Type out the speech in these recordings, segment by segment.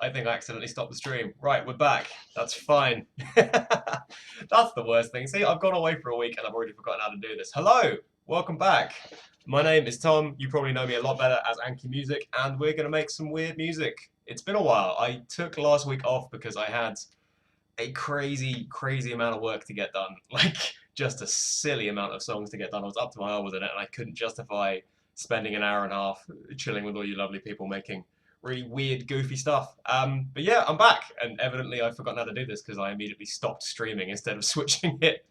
I think I accidentally stopped the stream. Right, we're back. That's fine. That's the worst thing. See, I've gone away for a week and I've already forgotten how to do this. Hello, welcome back. My name is Tom. You probably know me a lot better as Anki Music, and we're going to make some weird music. It's been a while. I took last week off because I had a crazy, crazy amount of work to get done. Like, just a silly amount of songs to get done. I was up to my eyeballs in it, and I couldn't justify spending an hour and a half chilling with all you lovely people making really weird, goofy stuff. But yeah, I'm back, and evidently I've forgotten how to do this because I immediately stopped streaming instead of switching it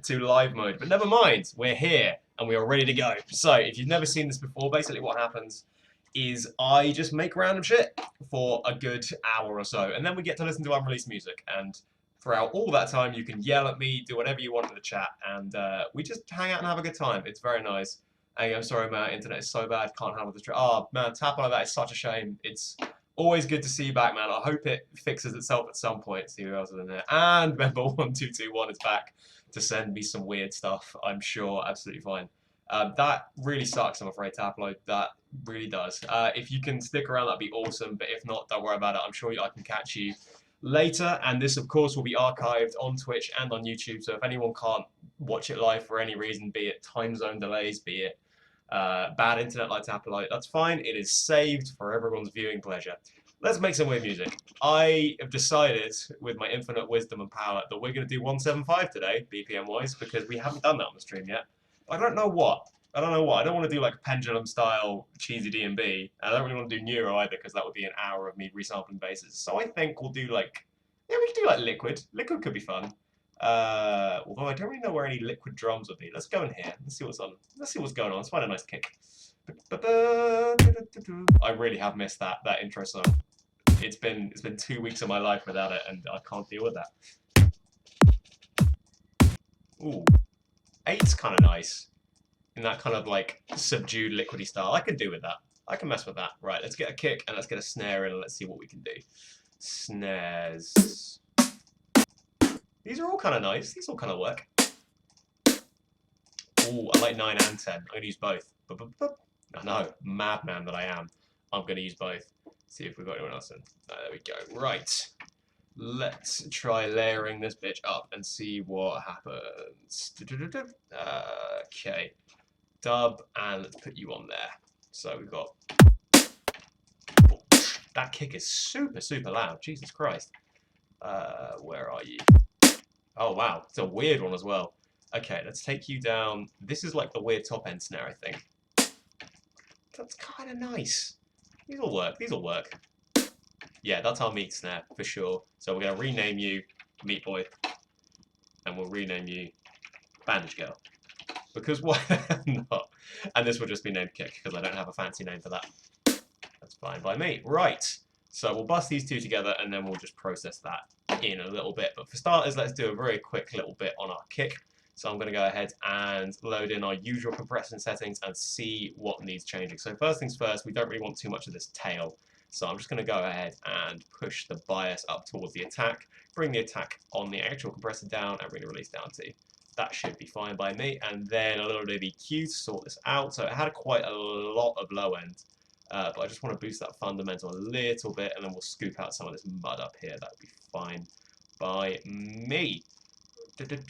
to live mode. But never mind, we're here, and we are ready to go. So, if you've never seen this before, basically what happens is I just make random shit for a good hour or so, and then we get to listen to unreleased music, and throughout all that time you can yell at me, do whatever you want in the chat, and we just hang out and have a good time. It's very nice. Hey, I'm sorry, my internet is so bad, can't handle this. Oh man, tap like that is such a shame. It's always good to see you back, man. I hope it fixes itself at some point. See who else is in there. And member 1221 is back to send me some weird stuff. I'm sure, absolutely fine. That really sucks, I'm afraid, to upload. That really does. If you can stick around, that'd be awesome. But if not, don't worry about it. I'm sure I can catch you later. And this, of course, will be archived on Twitch and on YouTube. So if anyone can't watch it live for any reason, be it time zone delays, be it bad internet like Tappolite, that's fine. It is saved for everyone's viewing pleasure. Let's make some weird music. I have decided, with my infinite wisdom and power, that we're going to do 175 today, BPM-wise, because we haven't done that on the stream yet. I don't know what. I don't know what. I don't want to do like pendulum style cheesy D&B. I don't really want to do neuro either because that would be an hour of me resampling basses. So I think we'll do like, yeah, we can do like liquid. Liquid could be fun. Although I don't really know where any liquid drums would be. Let's go in here. Let's see what's on. Let's see what's going on. Let's find a nice kick. I really have missed that intro song. It's been 2 weeks of my life without it, and I can't deal with that. Ooh, 8's kind of nice in that kind of like subdued liquidy style. I can do with that. I can mess with that. Right, let's get a kick and let's get a snare in and let's see what we can do. Snares. These are all kind of nice. These all kind of work. Ooh, I like 9 and 10. I'm going to use both. I know, madman that I am. I'm going to use both. See if we've got anyone else in. There we go. Right. Let's try layering this bitch up and see what happens. Okay. Dub, and let's put you on there. So we've got... That kick is super, super loud. Jesus Christ. Where are you? Oh, wow. It's a weird one as well. Okay, let's take you down. This is like the weird top end snare, I think. That's kind of nice. These will work. These will work. Yeah, that's our meat snare, for sure. So we're going to rename you Meat Boy. And we'll rename you Bandage Girl. Because why not? And this will just be named Kick, because I don't have a fancy name for that. That's fine by me. Right. So we'll bust these two together, and then we'll just process that in a little bit. But for starters, let's do a very quick little bit on our kick. So I'm going to go ahead and load in our usual compression settings and see what needs changing. So first things first, we don't really want too much of this tail. So I'm just going to go ahead and push the bias up towards the attack, bring the attack on the actual compressor down, and bring the release down too. That should be fine by me. And then a little bit of EQ to sort this out. So it had quite a lot of low end, but I just want to boost that fundamental a little bit, and then we'll scoop out some of this mud up here. That would be fine by me. Good, and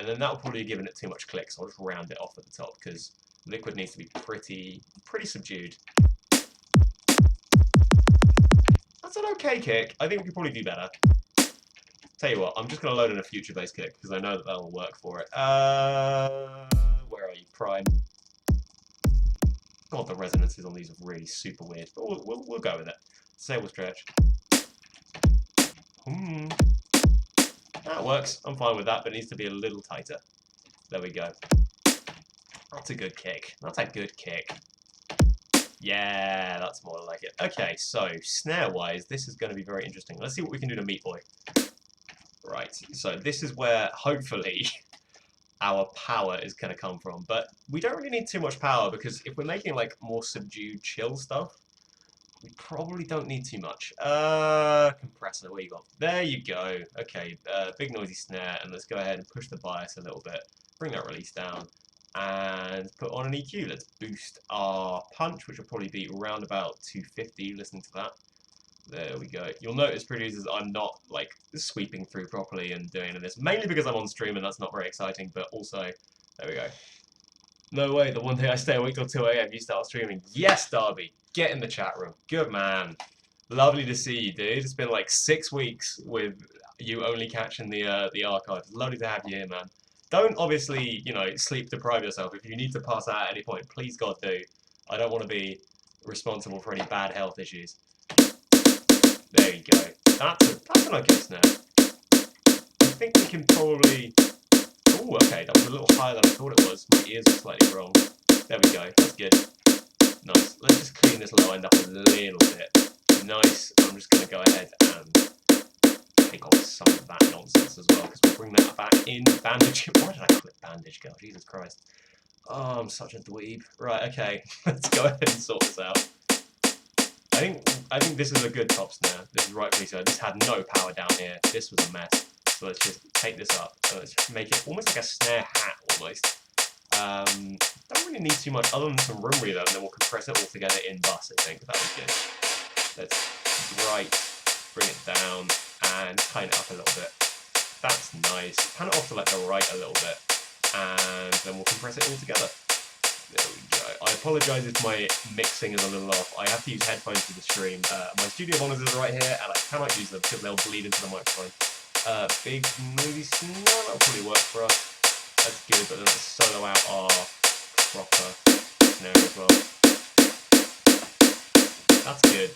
then that will probably be giving it too much click, so I'll just round it off at the top because liquid needs to be pretty subdued. That's an okay kick. I think we could probably do better. Tell you what, I'm just going to load in a future bass kick because I know that that'll work for it. Where are you, Prime? God, the resonances on these are really super weird, but we'll go with it. Sable stretch. That works. I'm fine with that, but it needs to be a little tighter. There we go. That's a good kick. That's a good kick. Yeah, that's more like it. Okay, so snare-wise, this is going to be very interesting. Let's see what we can do to Meat Boy. Right, so this is where, hopefully, our power is going to come from. But we don't really need too much power, because if we're making, like, more subdued, chill stuff, we probably don't need too much. Compressor, where you got? There you go. Okay, big noisy snare, and let's go ahead and push the bias a little bit. Bring that release down. and put on an EQ. Let's boost our punch, which will probably be around about 250, listening to that. There we go. You'll notice, producers, I'm not like sweeping through properly and doing any of this, mainly because I'm on stream and that's not very exciting, but also, there we go. No way, the one day I stay awake till 2 AM, you start streaming. Yes, Darby, get in the chat room. Good man. Lovely to see you, dude. It's been like 6 weeks with you only catching the archives. Lovely to have you here, man. Don't obviously, you know, sleep deprive yourself. If you need to pass out at any point, please God do. I don't want to be responsible for any bad health issues. There you go. That's an okay snare. I think we can probably... Ooh, okay, that was a little higher than I thought it was. My ears are slightly wrong. There we go, that's good. Nice. Let's just clean this low end up a little bit. Nice. I'm just going to go ahead and take off some of that nonsense as well, because we'll bring that back in. Bandage. Why did I quit Bandage Girl? Jesus Christ. Oh, I'm such a dweeb. Right, okay. Let's go ahead and sort this out. I think this is a good top snare. This is rightfully so. This had no power down here. This was a mess. So let's just take this up. So let's just make it almost like a snare hat, almost. Don't really need too much other than some room reverb, and then we'll compress it all together in bus, I think. That was good. Let's bring it down and tighten it up a little bit. That's nice. Pan it off to like the right a little bit, and then we'll compress it all together. There we go. I apologise if my mixing is a little off. I have to use headphones for the stream. My studio monitors are right here, and I cannot use them because they'll bleed into the microphone. Big movie snare, that'll probably work for us. That's good, but then let's solo out our proper snare as well. That's good.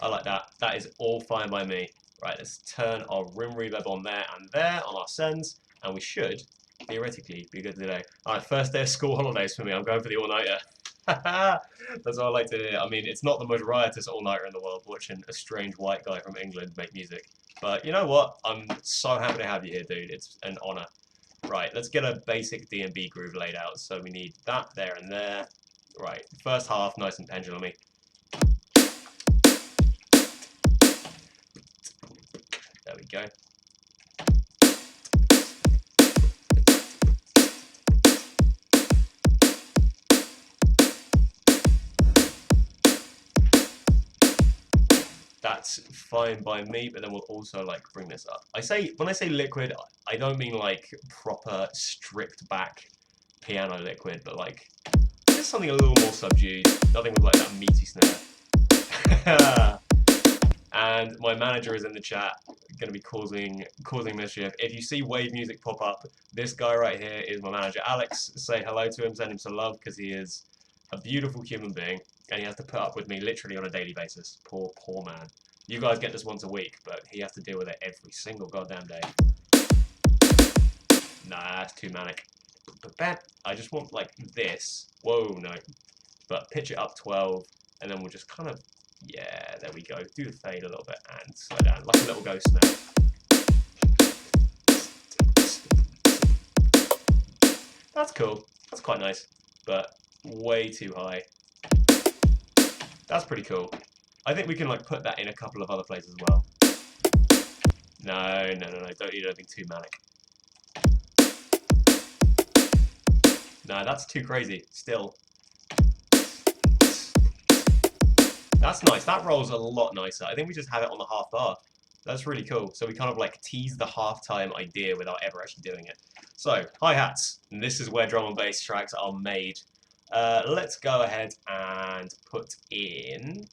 I like that. That is all fine by me. Right, let's turn our room reverb on there and there on our sends, and we should theoretically be good today. Alright, first day of school holidays for me. I'm going for the all-nighter. That's what I like to hear. I mean, it's not the most riotous all-nighter in the world, watching a strange white guy from England make music. But you know what? I'm so happy to have you here, dude. It's an honour. Right, let's get a basic D&B groove laid out. So we need that there and there. Right, first half, nice and pendulumy. There we go. That's fine by me, but then we'll also like bring this up. When I say liquid, I don't mean like proper stripped back piano liquid, but like just something a little more subdued. Nothing with like that meaty snare. And my manager is in the chat, going to be causing mischief. If you see wave music pop up, this guy right here is my manager, Alex. Say hello to him, send him some love, because he is a beautiful human being, and he has to put up with me literally on a daily basis. Poor man. You guys get this once a week, but he has to deal with it every single goddamn day. Nah, that's too manic. But Ben, I just want like this. Whoa, no. But pitch it up 12, and then we'll just kind of, yeah, there we go. Do the fade a little bit and slow down, like a little ghost snare. That's cool. That's quite nice, but way too high. That's pretty cool. I think we can like put that in a couple of other places as well. No, don't need anything too manic. No, that's too crazy. Still. That's nice. That rolls a lot nicer. I think we just have it on the half bar. That's really cool. So we kind of like tease the halftime idea without ever actually doing it. So, hi-hats. And this is where drum and bass tracks are made. Let's go ahead and put in...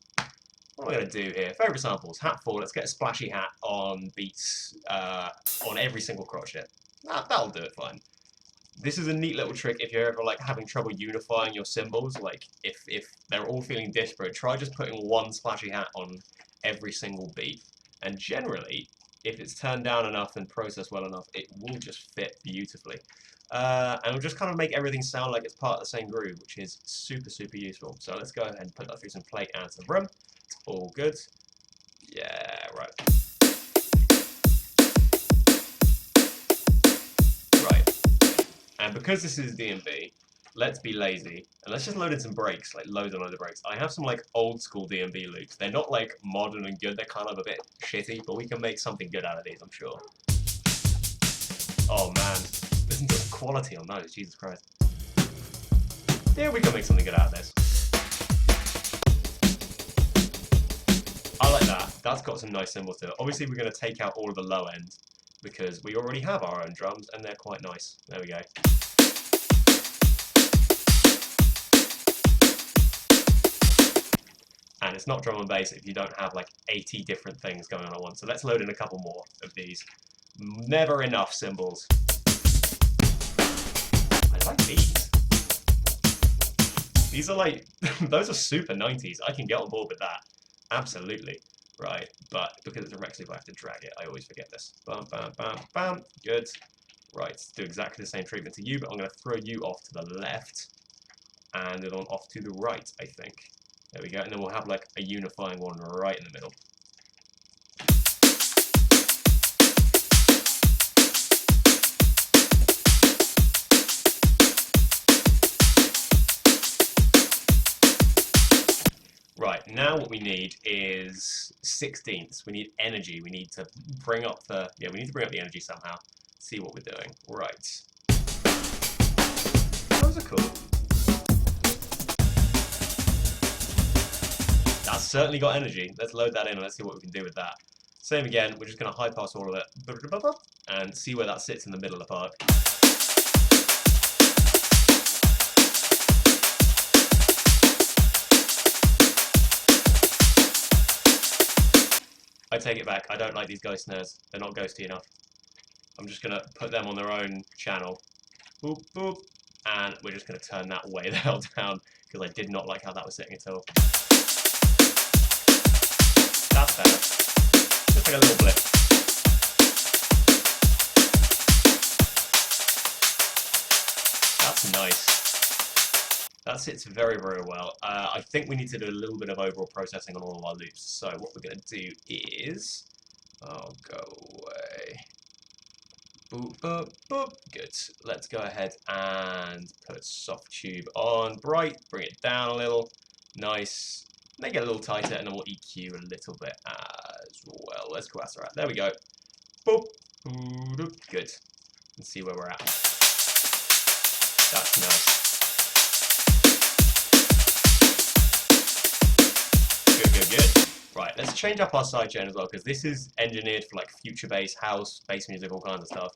What am I going to do here? Favorite samples. Hat 4. Let's get a splashy hat on beats on every single crotch hit. That'll do it fine. This is a neat little trick if you're ever like having trouble unifying your cymbals. Like if they're all feeling disparate, try just putting one splashy hat on every single beat. And generally, if it's turned down enough and processed well enough, it will just fit beautifully. And it'll just kind of make everything sound like it's part of the same groove, which is super, super useful. So let's go ahead and put that through some plate and some room. It's all good. Yeah, right. And because this is D&B, let's be lazy and let's just load in some breaks, like loads and loads of breaks. I have some like old school D&B loops. They're not like modern and good, they're kind of a bit shitty, but we can make something good out of these, I'm sure. Oh man, Listen to the quality on those, Jesus Christ. Yeah, we can make something good out of this. I like that. That's got some nice cymbals to it. Obviously, we're going to take out all of the low end because we already have our own drums and they're quite nice. There we go. And it's not drum and bass if you don't have like 80 different things going on at once. So let's load in a couple more of these. Never enough cymbals. I like these. These are like, those are super 90s. I can get on board with that. Absolutely. Right, but because it's a rec loop, I have to drag it. I always forget this. Bam, bam, bam, bam. Good. Right, do exactly the same treatment to you, but I'm going to throw you off to the left. And then on off to the right, I think. There we go, and then we'll have like a unifying one right in the middle. Right, now what we need is 16ths. We need energy. We need to bring up the the energy somehow. See what we're doing. Right. Those are cool. That's certainly got energy. Let's load that in and let's see what we can do with that. Same again, we're just going to high pass all of it and see where that sits in the middle of the part. I take it back, I don't like these ghost snares. They're not ghosty enough. I'm just going to put them on their own channel. Boop, boop. And we're just going to turn that way the hell down because I did not like how that was sitting at all. That's better. Just like a little blip. That's nice. That sits very, very well. I think we need to do a little bit of overall processing on all of our loops. So what we're going to do is... Oh, go away. Boop, boop, boop. Good. Let's go ahead and put soft tube on bright. Bring it down a little. Nice. Make it a little tighter, and then we'll EQ a little bit as well. Let's go out. There we go. Boop. Boop. Good. Let's see where we're at. That's nice. Good. Right, let's change up our sidechain as well, because this is engineered for like future bass, house, bass music, all kinds of stuff.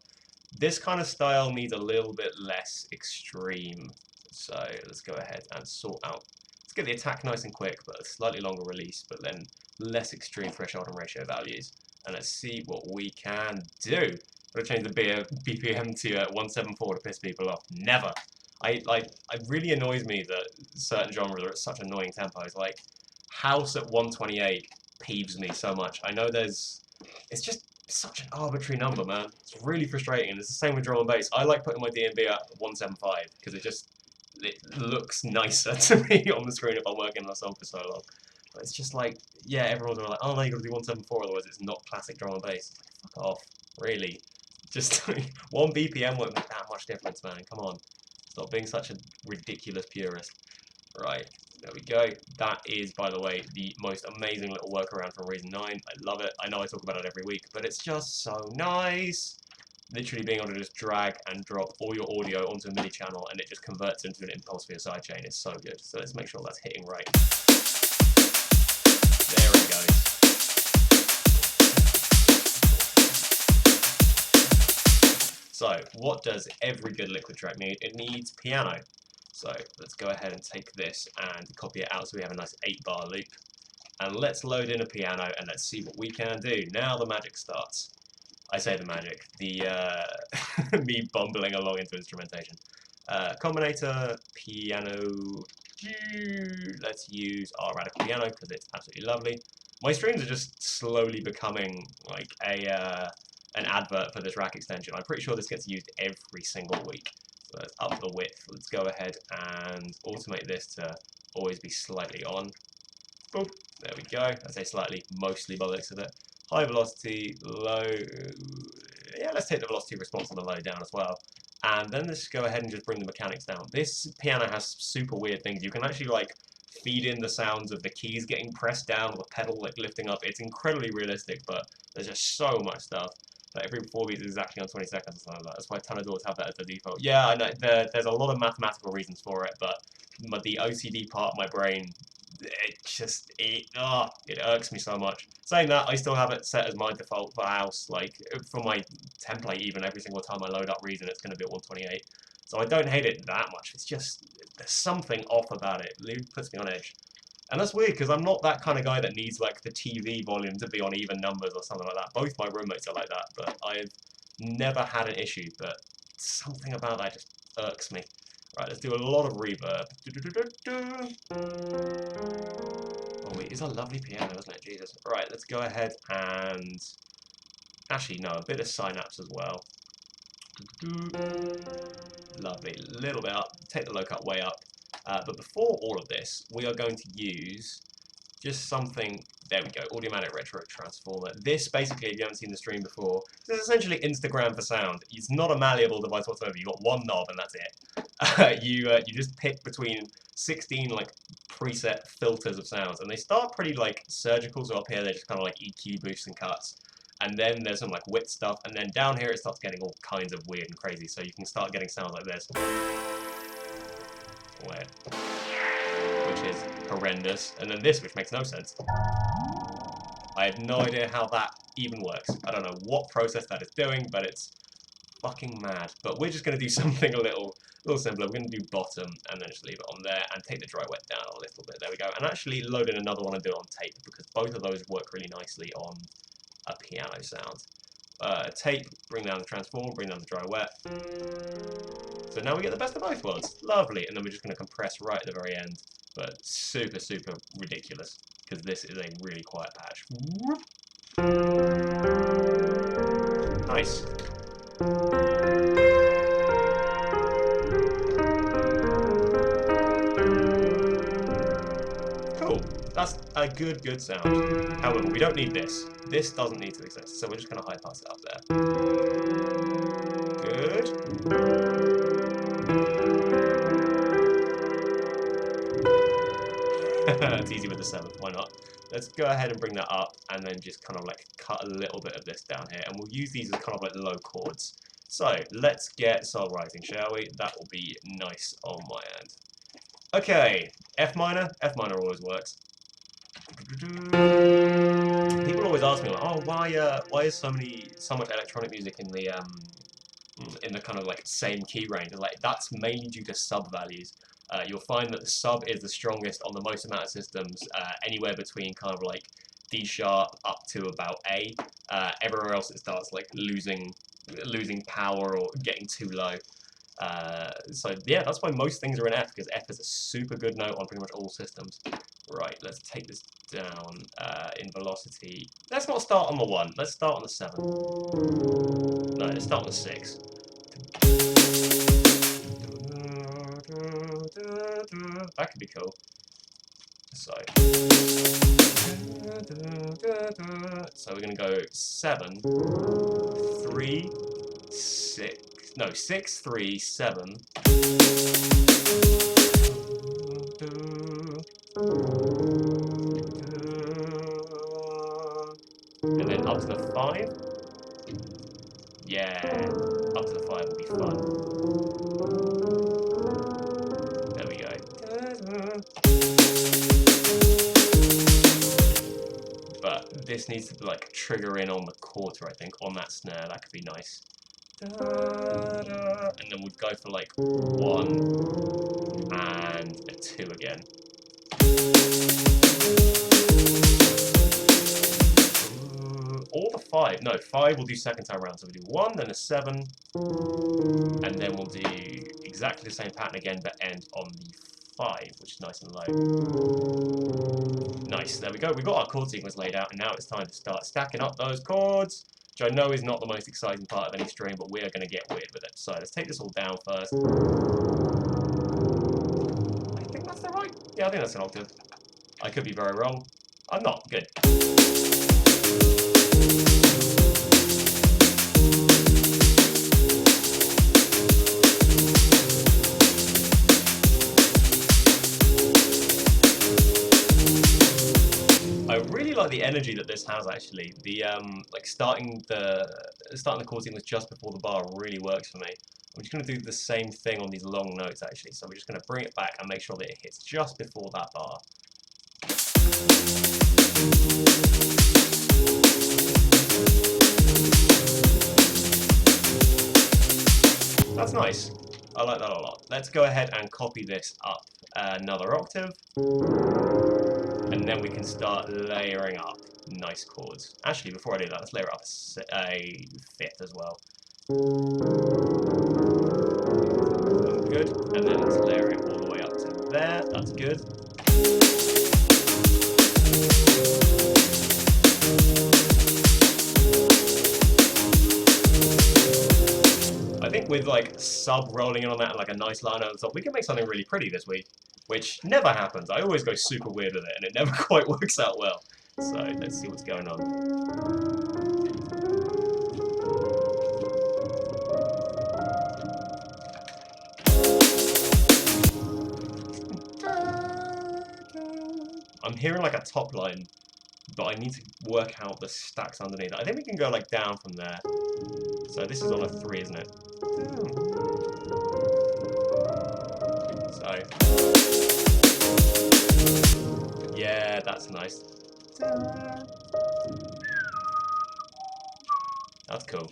This kind of style needs a little bit less extreme. So let's go ahead and sort out. Let's get the attack nice and quick, but a slightly longer release, but then less extreme threshold and ratio values. And let's see what we can do. I'm going to change the BPM to 174 to piss people off. Never. It really annoys me that certain genres are at such annoying tempos. Like, house at 128 peeves me so much. I know it's just such an arbitrary number, man. It's really frustrating, and it's the same with drum and bass. I like putting my D&B at 175 because it looks nicer to me on the screen if I'm working on a song for so long. But it's just like, yeah, everyone's like, oh no, you gotta do 174, otherwise it's not classic drum and bass. It's like, fuck off, really. Just one BPM won't make that much difference, man. Come on, stop being such a ridiculous purist. Right. There we go. That is, by the way, the most amazing little workaround from Reason 9. I love it. I know I talk about it every week, but it's just so nice. Literally being able to just drag and drop all your audio onto a MIDI channel and it just converts into an impulse for your sidechain is so good. So let's make sure that's hitting right. There it goes. So, what does every good liquid track need? It needs piano. So let's go ahead and take this and copy it out so we have a nice 8-bar loop. And let's load in a piano and let's see what we can do. Now the magic starts. I say the magic, the me bumbling along into instrumentation. Combinator, piano, let's use our radical piano because it's absolutely lovely. My streams are just slowly becoming like an advert for this rack extension. I'm pretty sure this gets used every single week. So let's up the width. Let's go ahead and automate this to always be slightly on. Boop. There we go. I say slightly, mostly by the looks of it. High velocity, low. Yeah, let's take the velocity response on the low down as well. And then let's go ahead and just bring the mechanics down. This piano has super weird things. You can actually like feed in the sounds of the keys getting pressed down or the pedal like lifting up. It's incredibly realistic, but there's just so much stuff. Like every 4 beats is exactly on 20 seconds or something like that. That's why a ton of doors have that as the default. Yeah, I know, there's a lot of mathematical reasons for it, but the OCD part of my brain, it irks me so much. Saying that, I still have it set as my default for house, like for my template even, every single time I load up Reason it's going to be at 128. So I don't hate it that much, it's just, there's something off about it. It puts me on edge. And that's weird, because I'm not that kind of guy that needs like the TV volume to be on even numbers or something like that. Both my roommates are like that, but I've never had an issue, but something about that just irks me. Right, let's do a lot of reverb. Oh, it is a lovely piano, isn't it? Jesus. Right, let's go ahead and... Actually, no, a bit of synapse as well. Lovely. A little bit up. Take the low cut way up. But before all of this, we are going to use just something... There we go, Audiomatic Retro Transformer. This, basically, if you haven't seen the stream before, this is essentially Instagram for sound. It's not a malleable device whatsoever. You've got one knob and that's it. You just pick between 16 like preset filters of sounds, and they start pretty like surgical. So up here they're just kind of like EQ boosts and cuts, and then there's some like width stuff, and then down here it starts getting all kinds of weird and crazy. So you can start getting sounds like this, which is horrendous, and then this, which makes no sense. I have no idea how that even works. I don't know what process that is doing, but it's fucking mad. But we're just going to do something a little simpler. We're going to do bottom and then just leave it on there and take the dry wet down a little bit. There we go. And actually load in another one and do it on tape, because both of those work really nicely on a piano sound. Tape, bring down the transform, bring down the dry wet. So now we get the best of both worlds. Lovely. And then we're just going to compress right at the very end. But super, super ridiculous, because this is a really quiet patch. Nice. Cool. That's a good sound. However, we don't need this. This doesn't need to exist, so we're just going to high pass it up there. Good. It's easy with the 7th, why not? Let's go ahead and bring that up, and then just kind of like cut a little bit of this down here, and we'll use these as kind of like low chords. So let's get soul writing, shall we? That will be nice on my end. Okay, F minor. F minor always works. People always ask me like, oh, why is so much electronic music in the kind of like same key range? And like that's mainly due to sub values. You'll find that the sub is the strongest on the most amount of systems, anywhere between kind of like D sharp up to about A. Everywhere else it starts like losing power or getting too low. So yeah, that's why most things are in F, because F is a super good note on pretty much all systems. Right, let's take this down in velocity. Let's not start on the 1, let's start on the 7. No, let's start on the 6. That could be cool. So we're gonna go 7, 3, 6. No, 6, 3, 7. And then up to the 5. Yeah, up to the 5 will be fun. There we go. But this needs to like trigger in on the quarter, I think, on that snare. That could be nice. And then we'd go for like 1 and a 2 again. Or the 5. No, 5 we'll do second time round. So we do 1, then a 7, and then we'll do exactly the same pattern again, but end on the 5, which is nice and low. Nice, there we go. We've got our chord sequence laid out, and now it's time to start stacking up those chords, which I know is not the most exciting part of any string, but we are going to get weird with it. So let's take this all down first. I think that's the right... Yeah, I think that's an octave. I could be very wrong. I'm not. Good. I really like the energy that this has, actually. The like starting the starting the chord sequence just before the bar really works for me. I'm just going to do the same thing on these long notes actually. So we're just going to bring it back and make sure that it hits just before that bar. That's nice. I like that a lot. Let's go ahead and copy this up another octave. And then we can start layering up nice chords. Actually, before I do that, let's layer up a fifth as well. Good. And then let's layer it all the way up to there. That's good. I think with like sub rolling in on that and like a nice line over the top, we can make something really pretty this week, which never happens. I always go super weird with it and it never quite works out well. So let's see what's going on. I'm hearing like a top line, but I need to work out the stacks underneath. I think we can go like down from there. So this is on a 3, isn't it? So yeah, that's nice. That's cool.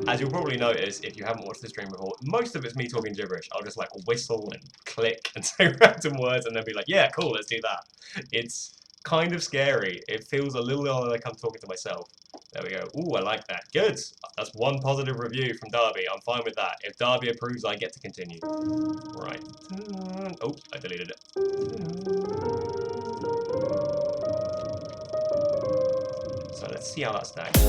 As you'll probably notice, if you haven't watched the stream before, most of it's me talking gibberish. I'll just like whistle and click and say random words and then be like, yeah, cool, let's do that. It's kind of scary. It feels a little like I'm talking to myself. There we go. Ooh, I like that. Good. That's one positive review from Darby. I'm fine with that. If Darby approves, I get to continue. Right. Oh, I deleted it. So let's see how that stacks.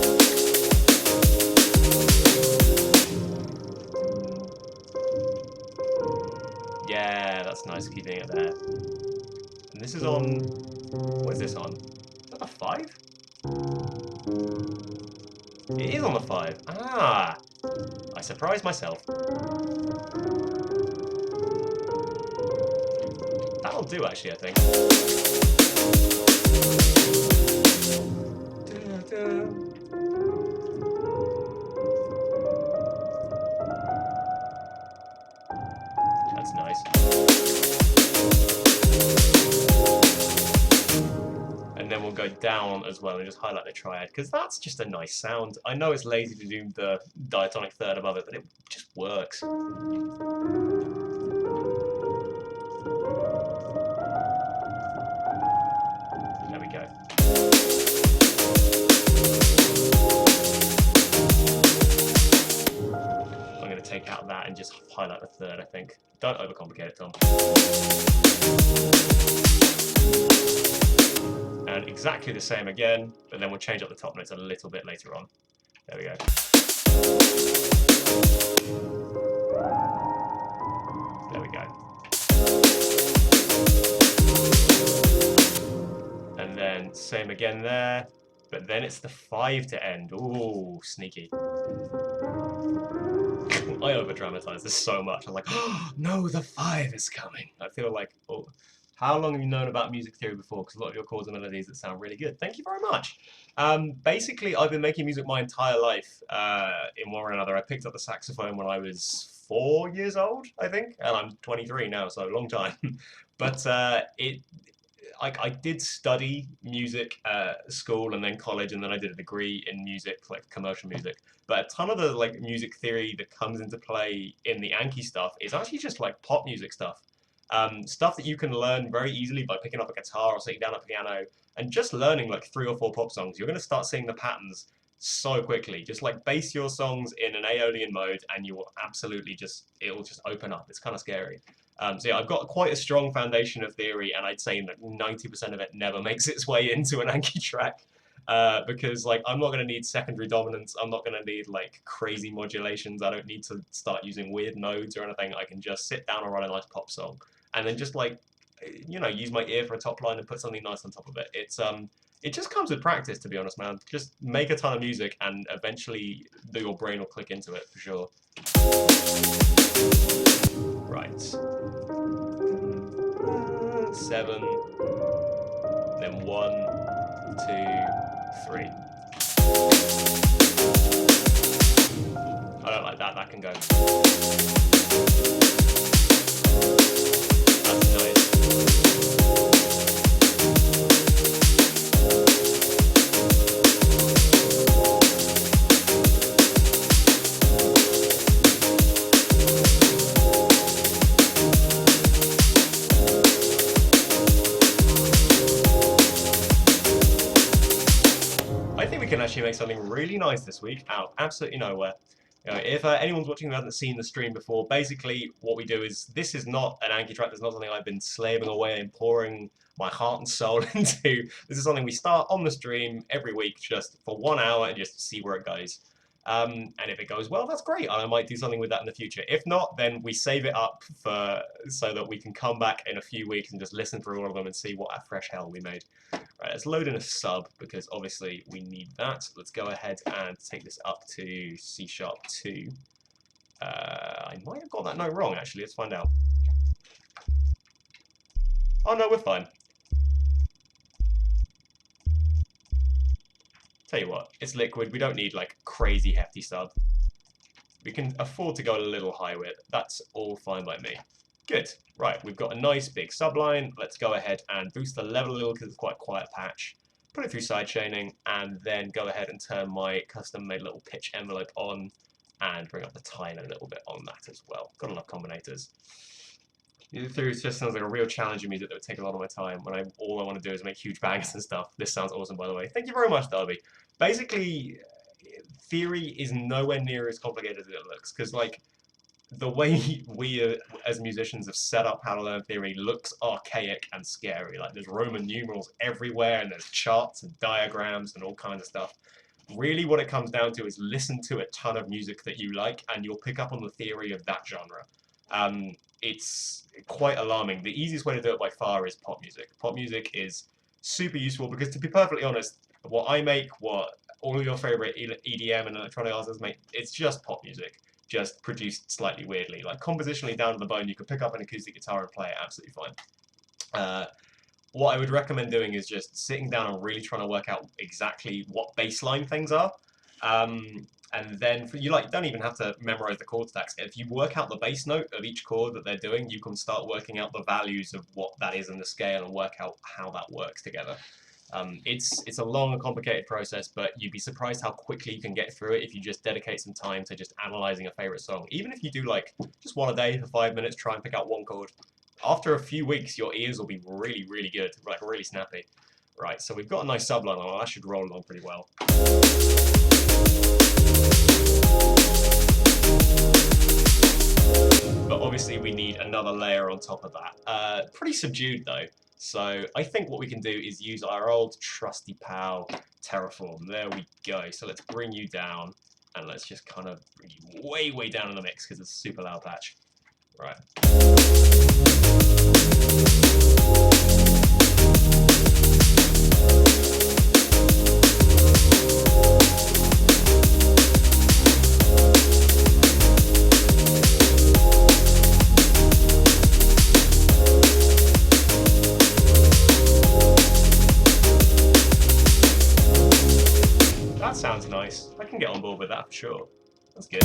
Yeah, that's nice keeping it there. And this is on... What is this on? Is that a 5? It is on the 5. Ah! I surprised myself. That'll do actually, I think. That's nice. And then we'll go down as well and just highlight the triad, because that's just a nice sound. I know it's lazy to do the diatonic third above it, but it just works. There we go. I'm going to take out that and just highlight the third, I think. Don't overcomplicate it, Tom. And exactly the same again, but then we'll change up the top notes a little bit later on. There we go. There we go. And then same again there, but then it's the 5 to end. Ooh, sneaky. I over-dramatize this so much. I'm like, oh, no, the 5 is coming. I feel like, oh, how long have you known about music theory before? Because a lot of your chords and melodies that sound really good. Thank you very much. Basically, I've been making music my entire life in one way or another. I picked up the saxophone when I was 4 years old, I think, and I'm 23 now, so a long time. But I did study music at school and then college, and then I did a degree in music, like commercial music. But a ton of the like music theory that comes into play in the Anki stuff is actually just like pop music stuff. Stuff that you can learn very easily by picking up a guitar or sitting down at a piano and just learning like 3 or 4 pop songs. You're going to start seeing the patterns so quickly. Just like base your songs in an Aeolian mode and you will absolutely it'll just open up. It's kind of scary. So yeah, I've got quite a strong foundation of theory, and I'd say that 90% of it never makes its way into an Anki track. Because like I'm not going to need secondary dominance, I'm not going to need like crazy modulations, I don't need to start using weird nodes or anything. I can just sit down and write a nice pop song, and then just like, you know, use my ear for a top line and put something nice on top of it. It just comes with practice, to be honest, man. Just make a ton of music and eventually your brain will click into it, for sure. Right. 7, then 1, 2, 3. I don't like that. That can go. That's nice. I think we can actually make something really nice this week out absolutely nowhere. You know, if anyone's watching who hasn't seen the stream before, basically what we do is, this is not an Anki track, this is not something I've been slaving away and pouring my heart and soul into. This is something we start on the stream every week just for 1 hour and just see where it goes. And if it goes well, that's great. I might do something with that in the future. If not, then we save it up so that we can come back in a few weeks and just listen through all of them and see what a fresh hell we made. Right, let's load in a sub because obviously we need that. Let's go ahead and take this up to C#2. I might have got that note wrong actually. Let's find out. Oh no, we're fine. Tell you what, it's liquid. We don't need like crazy hefty sub. We can afford to go a little high with. That's all fine by me. Good. Right, we've got a nice big subline. Let's go ahead and boost the level a little because it's quite a quiet patch. Put it through sidechaining and then go ahead and turn my custom made little pitch envelope on and bring up the time a little bit on that as well. Got enough combinators. Through just sounds like a real challenging music that would take a lot of my time when all I want to do is make huge bangers and stuff. This sounds awesome, by the way. Thank you very much, Darby. Basically, theory is nowhere near as complicated as it looks, because like the way we as musicians have set up how to learn theory looks archaic and scary. Like there's Roman numerals everywhere, and there's charts and diagrams and all kinds of stuff. Really, what it comes down to is listen to a ton of music that you like, and you'll pick up on the theory of that genre. It's quite alarming. The easiest way to do it by far is pop music. Pop music is super useful because, to be perfectly honest, what I make, what all of your favorite EDM and electronic artists make, it's just pop music, just produced slightly weirdly. Like compositionally down to the bone, you can pick up an acoustic guitar and play it absolutely fine. What I would recommend doing is just sitting down and really trying to work out exactly what bass line things are. And then you don't even have to memorize the chord stacks. If you work out the bass note of each chord that they're doing, you can start working out the values of what that is in the scale and work out how that works together. It's a long and complicated process, but you'd be surprised how quickly you can get through it if you just dedicate some time to just analyzing a favorite song. Even if you do like just one a day for 5 minutes, try and pick out one chord. After a few weeks, your ears will be really, really good, like really snappy. Right, so we've got a nice subline on, that should roll along pretty well. But obviously we need another layer on top of that. Pretty subdued though. So I think what we can do is use our old trusty pal, Terraform. There we go. So let's bring you down and let's just kind of bring you way, way down in the mix because it's a super loud patch. Right. That sounds nice. I can get on board with that for sure. That's good.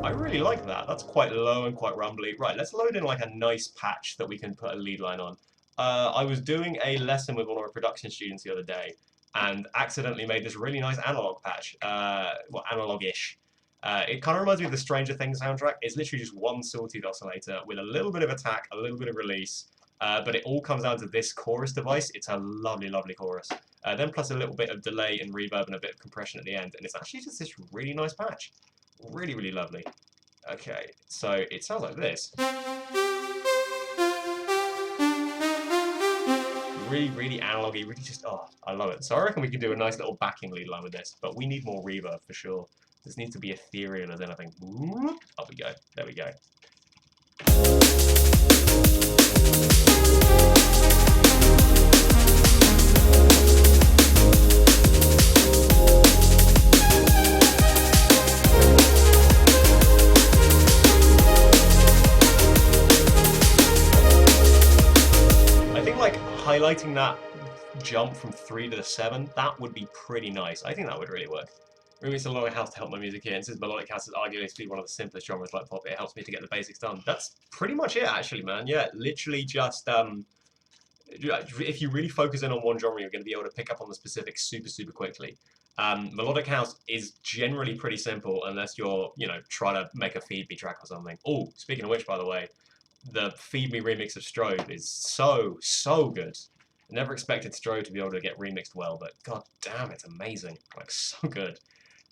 I really like that. That's quite low and quite rumbly. Right, let's load in like a nice patch that we can put a lead line on. I was doing a lesson with one of our production students the other day and accidentally made this really nice analog patch. Well, analog-ish. It kind of reminds me of the Stranger Things soundtrack. It's literally just one sawtooth oscillator with a little bit of attack, a little bit of release, but it all comes down to this chorus device. It's a lovely, lovely chorus. Then plus a little bit of delay and reverb and a bit of compression at the end, and it's actually just this really nice patch. Really, really lovely. Okay, so it sounds like this. Really, really analog-y, really just, oh, I love it. So I reckon we can do a nice little backing lead line with this, but we need more reverb for sure. This needs to be ethereal as anything. Up we go. There we go. highlighting that jump from 3 to the 7, that would be pretty nice. I think that would really work. Remix melodic house to help my music here, and since melodic house is arguably one of the simplest genres like pop, it helps me to get the basics done. That's pretty much it, actually, man. Yeah, literally just, if you really focus in on one genre, you're going to be able to pick up on the specifics super quickly. Melodic house is generally pretty simple unless you're, trying to make a Feed Me track or something. Oh, speaking of which, by the way, the Feed Me remix of Strode is so good. I never expected Strode to be able to get remixed well, but god damn, it's amazing. Like, so good.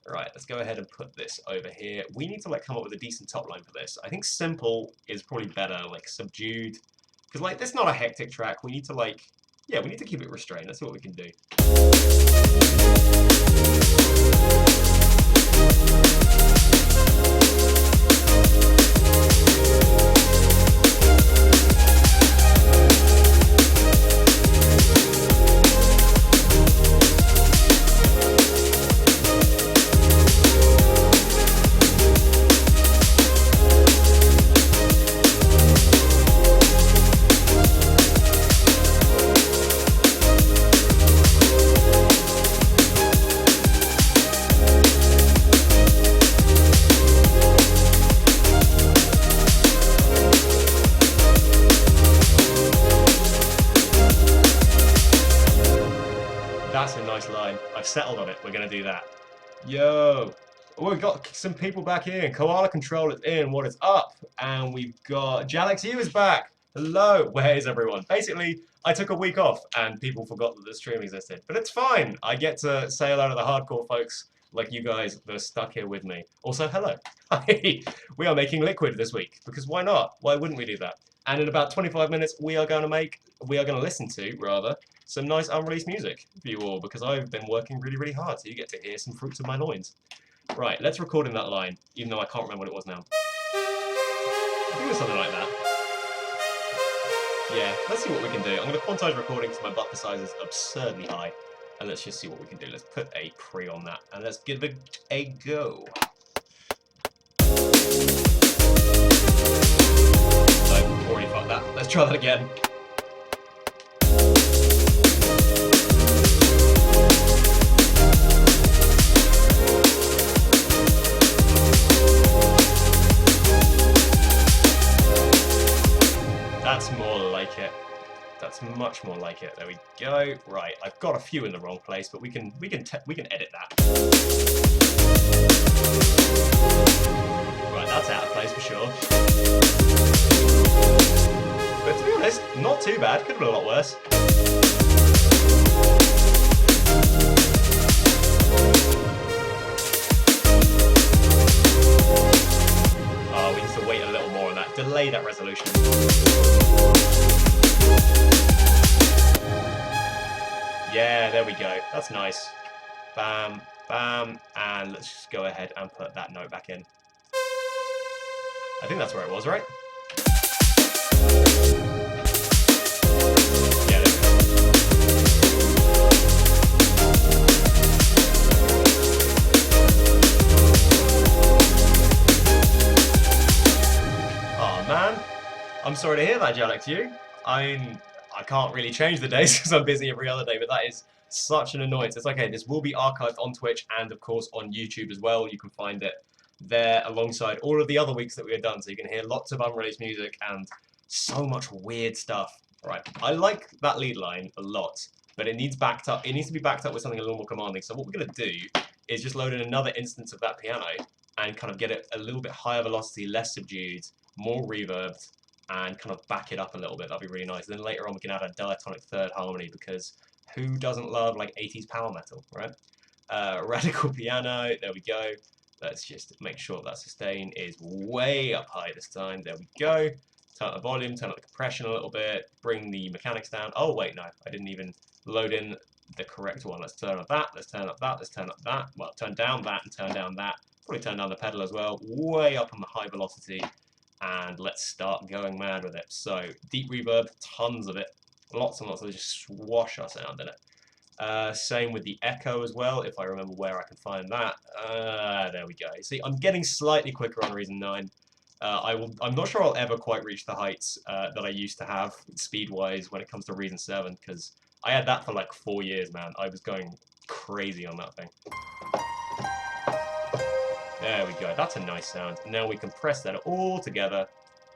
Right, let's go ahead and put this over here. We need to come up with a decent top line for this. I think simple is probably better, like subdued. Because this is not a hectic track. We need to we need to keep it restrained. Let's see what we can do. That's a nice line. I've settled on it. We're going to do that. Yo. Oh, we've got some people back in. Koala Control is in. What is up? And we've got Jalex U is back. Hello. Where is everyone? Basically, I took a week off and people forgot that the stream existed. But it's fine. I get to say hello to the hardcore folks like you guys that are stuck here with me. Also, hello. We are making Liquid this week because why not? Why wouldn't we do that? And in about 25 minutes, we are going to listen to, rather, some nice unreleased music for you all, because I've been working really hard, so you get to hear some fruits of my loins. Right, let's record in that line, even though I can't remember what it was now. I think it was something like that. Yeah, let's see what we can do. I'm going to quantize recording so my buffer size is absurdly high, and let's just see what we can do. Let's put a pre on that, and let's give it a go. I've already fucked that. Let's try that again. That's more like it. That's much more like it. There we go. Right, I've got a few in the wrong place, but we can edit that. Right, that's out of place for sure. But to be honest, not too bad. Could have been a lot worse. Oh, we need to wait a little more on that. Delay that resolution. Yeah, there we go. That's nice. Bam, bam, and let's just go ahead and put that note back in. I think that's where it was, right? Yeah, there we go. Oh man, I'm sorry to hear that, Jalex. You? I can't really change the days because I'm busy every other day, but that is such an annoyance. It's okay, this will be archived on Twitch and of course on YouTube as well. You can find it there alongside all of the other weeks that we have done, so you can hear lots of unreleased music and so much weird stuff. Right, I like that lead line a lot, but it needs backed up. It needs to be backed up with something a little more commanding. So what we're going to do is just load in another instance of that piano and kind of get it a little bit higher velocity, less subdued, more reverbed, and kind of back it up a little bit. That'd be really nice. Then later on we can add a diatonic third harmony, because who doesn't love 80s power metal, right? Radical piano, there we go. Let's just make sure that sustain is way up high this time. There we go. Turn up the volume, turn up the compression a little bit, bring the mechanics down. Oh wait, no, I didn't even load in the correct one. Let's turn up that, let's turn up that, let's turn up that. Well, turn down that and turn down that. Probably turn down the pedal as well, way up on the high velocity. And let's start going mad with it. So, deep reverb, tons of it. Lots and lots of just swash our sound in it. Same with the echo as well, if I remember where I can find that. There we go. See, I'm getting slightly quicker on Reason 9. I'm not sure I'll ever quite reach the heights that I used to have speed-wise when it comes to Reason 7, because I had that for like 4 years, man. I was going crazy on that thing. There we go. That's a nice sound. Now we compress that all together.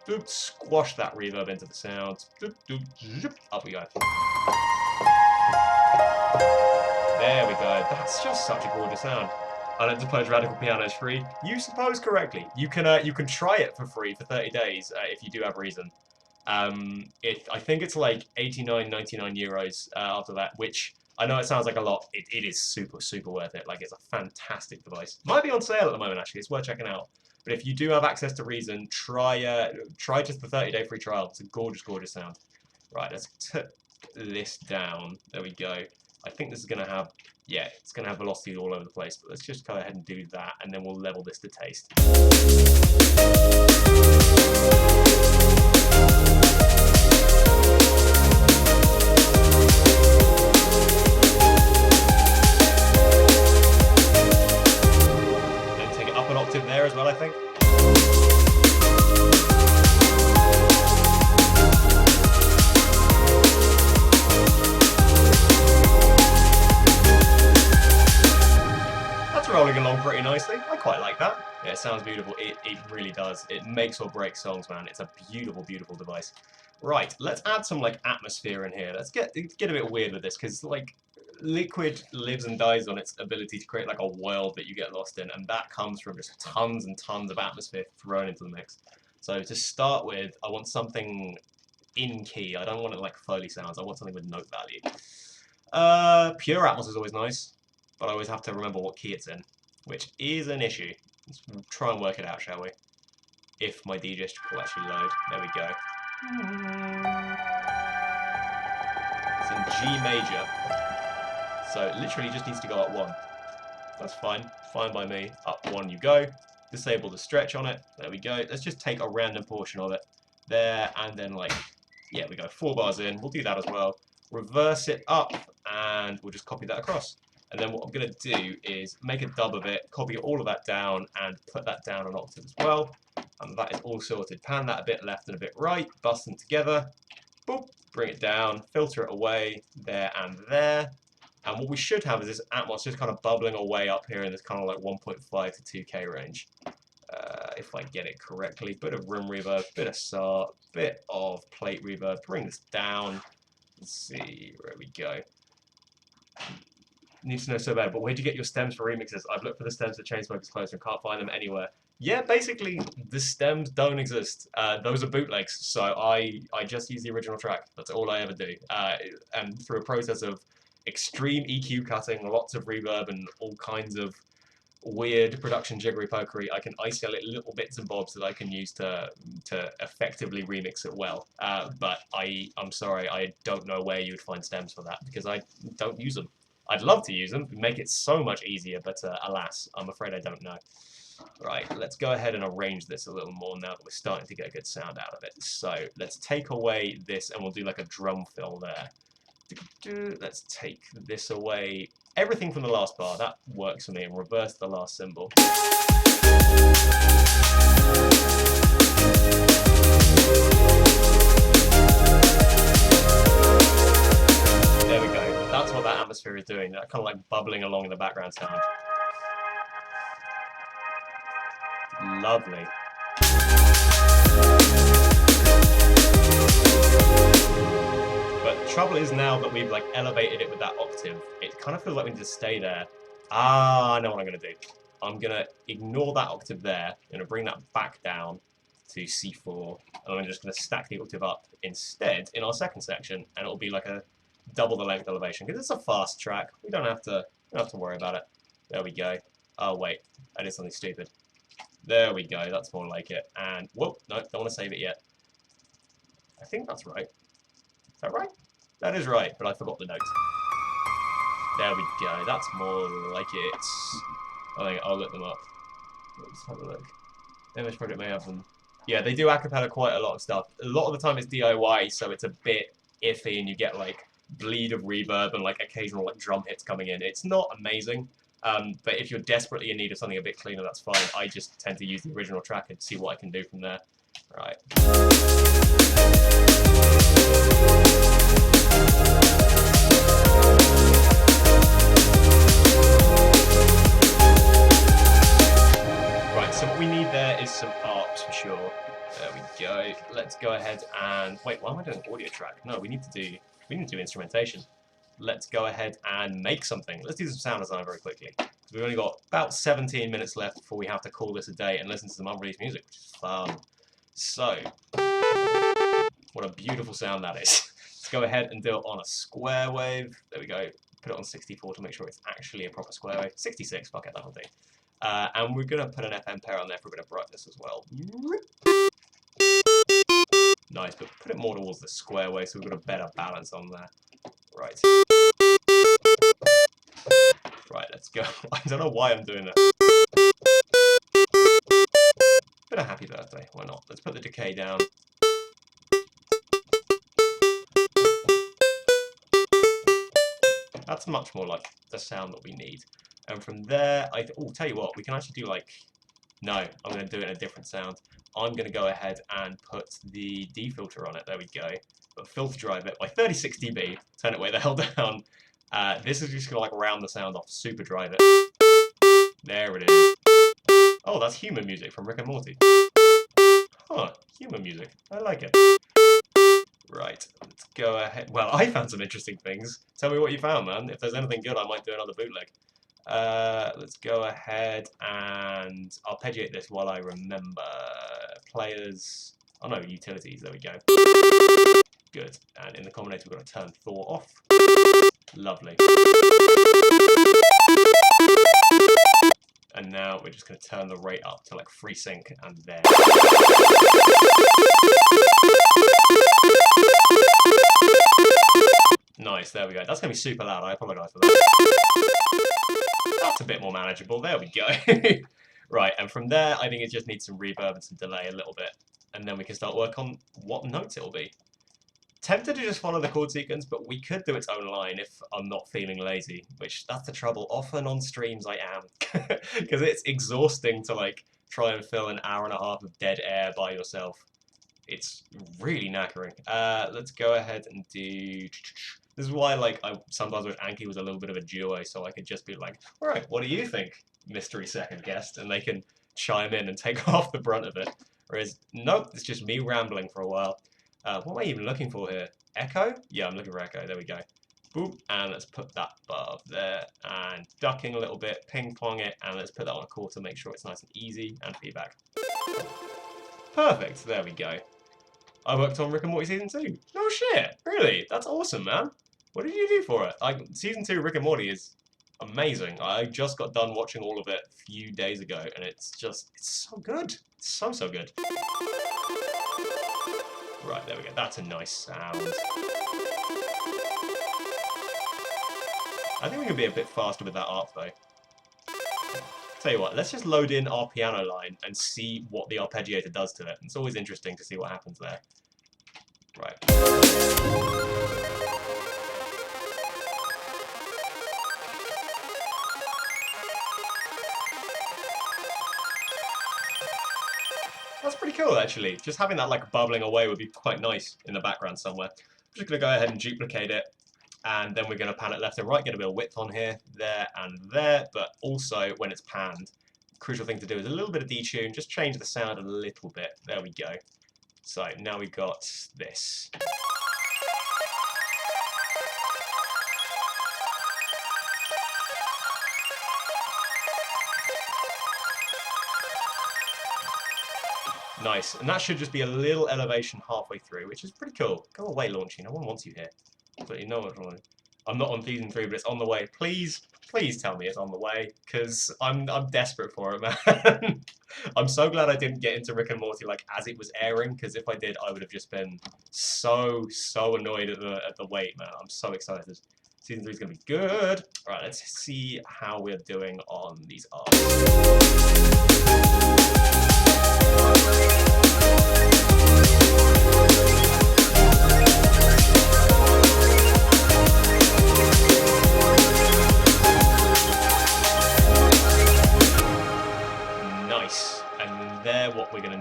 Doop, squash that reverb into the sound. Doop, doop, zoop, up we go. There we go. That's just such a gorgeous sound. I like to purge Radical Pianos free. You suppose correctly. You can try it for free for 30 days if you do have Reason. I think it's like 89, 99 euros after that, which I know it sounds like a lot. It is super, super worth it. Like, it's a fantastic device. Might be on sale at the moment, actually. It's worth checking out. But if you do have access to Reason, try just the 30-day free trial. It's a gorgeous, gorgeous sound. Right, let's put this down. There we go. I think this is going to have, yeah, it's going to have velocity all over the place. But let's just go ahead and do that, and then we'll level this to taste. And take it up an octave there as well, I think. Rolling along pretty nicely. I quite like that. Yeah, it sounds beautiful. It really does. It makes or breaks songs, man. It's a beautiful, beautiful device. Right, let's add some like atmosphere in here. Let's get a bit weird with this, because like Liquid lives and dies on its ability to create like a world that you get lost in, and that comes from just tons and tons of atmosphere thrown into the mix. So to start with, I want something in key. I don't want it like Foley sounds. I want something with note value. Pure Atmos is always nice, but I always have to remember what key it's in, which is an issue. Let's try and work it out, shall we? If my DJ will actually load. There we go. It's in G major. So it literally just needs to go up 1. That's fine. Fine by me. Up 1 you go. Disable the stretch on it. There we go. Let's just take a random portion of it. There, and then like, yeah, we go 4 bars in. We'll do that as well. Reverse it up, and we'll just copy that across. And then what I'm going to do is make a dub of it, copy all of that down, and put that down an octave as well. And that is all sorted. Pan that a bit left and a bit right, bust them together, boop, bring it down, filter it away, there and there. And what we should have is this Atmos just kind of bubbling away up here in this kind of like 1.5 to 2K range. If I get it correctly, bit of room reverb, bit of SAR, bit of plate reverb, bring this down. Let's see, where we go. Need to know so bad, but where'd you get your stems for remixes? I've looked for the stems for Chainsmokers Close and can't find them anywhere. Yeah, basically, the stems don't exist. Those are bootlegs, so I just use the original track. That's all I ever do. And through a process of extreme EQ cutting, lots of reverb, and all kinds of weird production jiggery pokery, I can isolate little bits and bobs that I can use to effectively remix it well. But I'm sorry, I don't know where you would find stems for that, because I don't use them. I'd love to use them, make it so much easier, but alas, I'm afraid I don't know. Right, let's go ahead and arrange this a little more now that we're starting to get a good sound out of it. So let's take away this, and we'll do like a drum fill there. Let's take this away. Everything from the last bar, that works for me, and reverse the last symbol. There we go. That's what that atmosphere is doing, that kind of like bubbling along in the background sound. Lovely. But trouble is now that we've like elevated it with that octave, it kind of feels like we need to stay there. I know what I'm going to do. I'm going to ignore that octave there. I'm going to bring that back down to C4, and I'm just going to stack the octave up instead in our second section, and it'll be like a double the length elevation, because it's a fast track. We don't have to worry about it. There we go. Oh wait, I did something stupid. There we go, that's more like it. And whoop, no, don't want to save it yet. I think that's right. Is that right? That is right, but I forgot the notes. There we go, that's more like it. I think I'll look them up. Let's have a look. Image Project may have them. Yeah, they do a cappella quite a lot of stuff. A lot of the time it's DIY, so it's a bit iffy, and you get like bleed of reverb and like occasional like drum hits coming in. It's not amazing, But if you're desperately in need of something a bit cleaner, that's fine. I just tend to use the original track and see what I can do from there. Right. Right, so what we need there is some arps for sure. There we go. Let's go ahead and wait, why am I doing an audio track? No, we need to do instrumentation. Let's go ahead and make something. Let's do some sound design very quickly. We've only got about 17 minutes left before we have to call this a day and listen to some unreleased music, which is fun. So, what a beautiful sound that is. Let's go ahead and do it on a square wave. There we go. Put it on 64 to make sure it's actually a proper square wave. 66, fuck it, that'll do. And we're going to put an FM pair on there for a bit of brightness as well. Nice, but put it more towards the square wave so we've got a better balance on there. Right. Right, let's go. I don't know why I'm doing that. Bit of happy birthday, why not? Let's put the decay down. That's much more like the sound that we need. And from there, tell you what, we can actually do like... No, I'm going to do it in a different sound. I'm going to go ahead and put the D filter on it. There we go. But filter drive it by 36 dB. Turn it way the hell down. This is just going to like round the sound off. Super drive it. There it is. Oh, that's human music from Rick and Morty. Huh, human music. I like it. Right, let's go ahead. Well, I found some interesting things. Tell me what you found, man. If there's anything good, I might do another bootleg. Let's go ahead and arpeggiate this while I remember. Players. Oh no, utilities. There we go. Good. And in the combinator, we've got to turn Thor off. Lovely. And now we're just going to turn the rate up to like FreeSync and there. Nice, there we go. That's going to be super loud. I apologise for that. That's a bit more manageable. There we go. Right, and from there, I think it just needs some reverb and some delay a little bit. And then we can start work on what notes it'll be. Tempted to just follow the chord sequence, but we could do its own line if I'm not feeling lazy, which that's the trouble. Often on streams I am, because it's exhausting to like try and fill an hour and a half of dead air by yourself. It's really knackering. Let's go ahead and do... This is why like I sometimes wish Anki was a little bit of a duo, so I could just be like, all right, what do you think, mystery second guest? And they can chime in and take off the brunt of it. Whereas, nope, it's just me rambling for a while. What am I even looking for here? Echo? Yeah, I'm looking for echo. There we go. Boop. And let's put that bar there. And ducking a little bit, ping pong it, and let's put that on a quarter, make sure it's nice and easy, and feedback. Perfect. There we go. I worked on Rick and Morty Season 2. No shit. Really? That's awesome, man. What did you do for it? Season 2 Rick and Morty is amazing. I just got done watching all of it a few days ago, and it's so good. It's so good. Right, there we go. That's a nice sound. I think we can be a bit faster with that arp, though. Tell you what, let's just load in our piano line and see what the arpeggiator does to it. It's always interesting to see what happens there. Right. That's pretty cool, actually. Just having that like bubbling away would be quite nice in the background somewhere. I'm just going to go ahead and duplicate it, and then we're going to pan it left and right, get a bit of width on here, there and there, but also when it's panned, the crucial thing to do is a little bit of detune, just change the sound a little bit. There we go. So now we've got this. Nice, and that should just be a little elevation halfway through, which is pretty cool. Go away, Launchy, no one wants you here. But you know what's wrong. I'm not on Season 3, but it's on the way. Please tell me it's on the way, because I'm desperate for it, man. I'm so glad I didn't get into Rick and Morty like as it was airing, because if I did, I would have just been so annoyed at the wait, man. I'm so excited. Season 3 is going to be good. Right, let's see how we're doing on these arcs.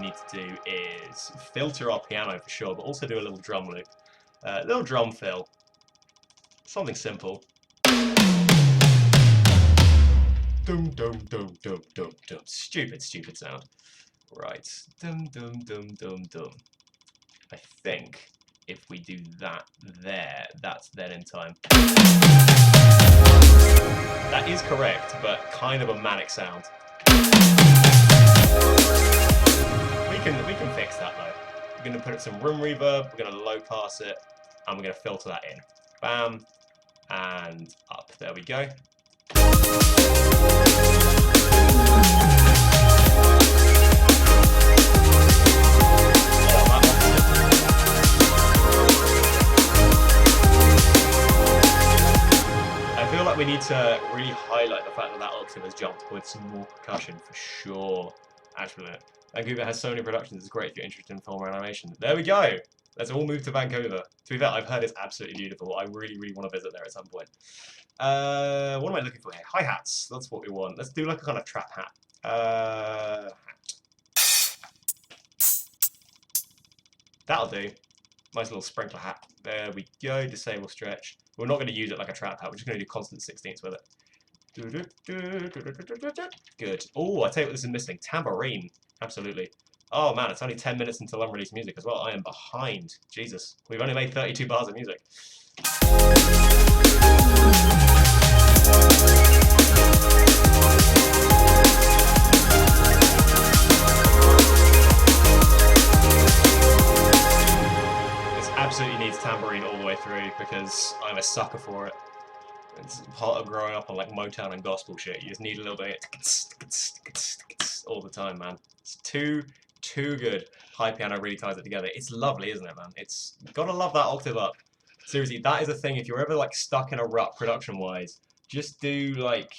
need to do is filter our piano for sure, but also do a little drum loop. Little drum fill. Something simple. Dum dum dum dum dum dum. Stupid sound. Right. Dum dum dum dum dum. I think if we do that there, that's then in time. That is correct, but kind of a manic sound. We can fix that though. We're gonna put some room reverb, we're gonna low pass it, and we're gonna filter that in. Bam, and up. There we go. I feel like we need to really highlight the fact that that octave has jumped with some more percussion for sure. Actually, Vancouver has so many productions. It's great if you're interested in film or animation. There we go. Let's all move to Vancouver. To be fair, I've heard it's absolutely beautiful. I really want to visit there at some point. What am I looking for here? Hi-hats. That's what we want. Let's do like a kind of trap hat. That'll do. Nice little sprinkler hat. There we go. Disable stretch. We're not going to use it like a trap hat. We're just going to do constant 16ths with it. Good. Oh, I tell you what this is missing. Tambourine. Absolutely. Oh man, it's only 10 minutes until unreleased music as well. I am behind. Jesus. We've only made 32 bars of music. This absolutely needs tambourine all the way through because I'm a sucker for it. It's part of growing up on like Motown and gospel shit. You just need a little bit all the time, man. It's too good. High piano really ties it together. It's lovely, isn't it, man? It's gotta love that octave up. Seriously, that is a thing. If you're ever like stuck in a rut production-wise, just do like,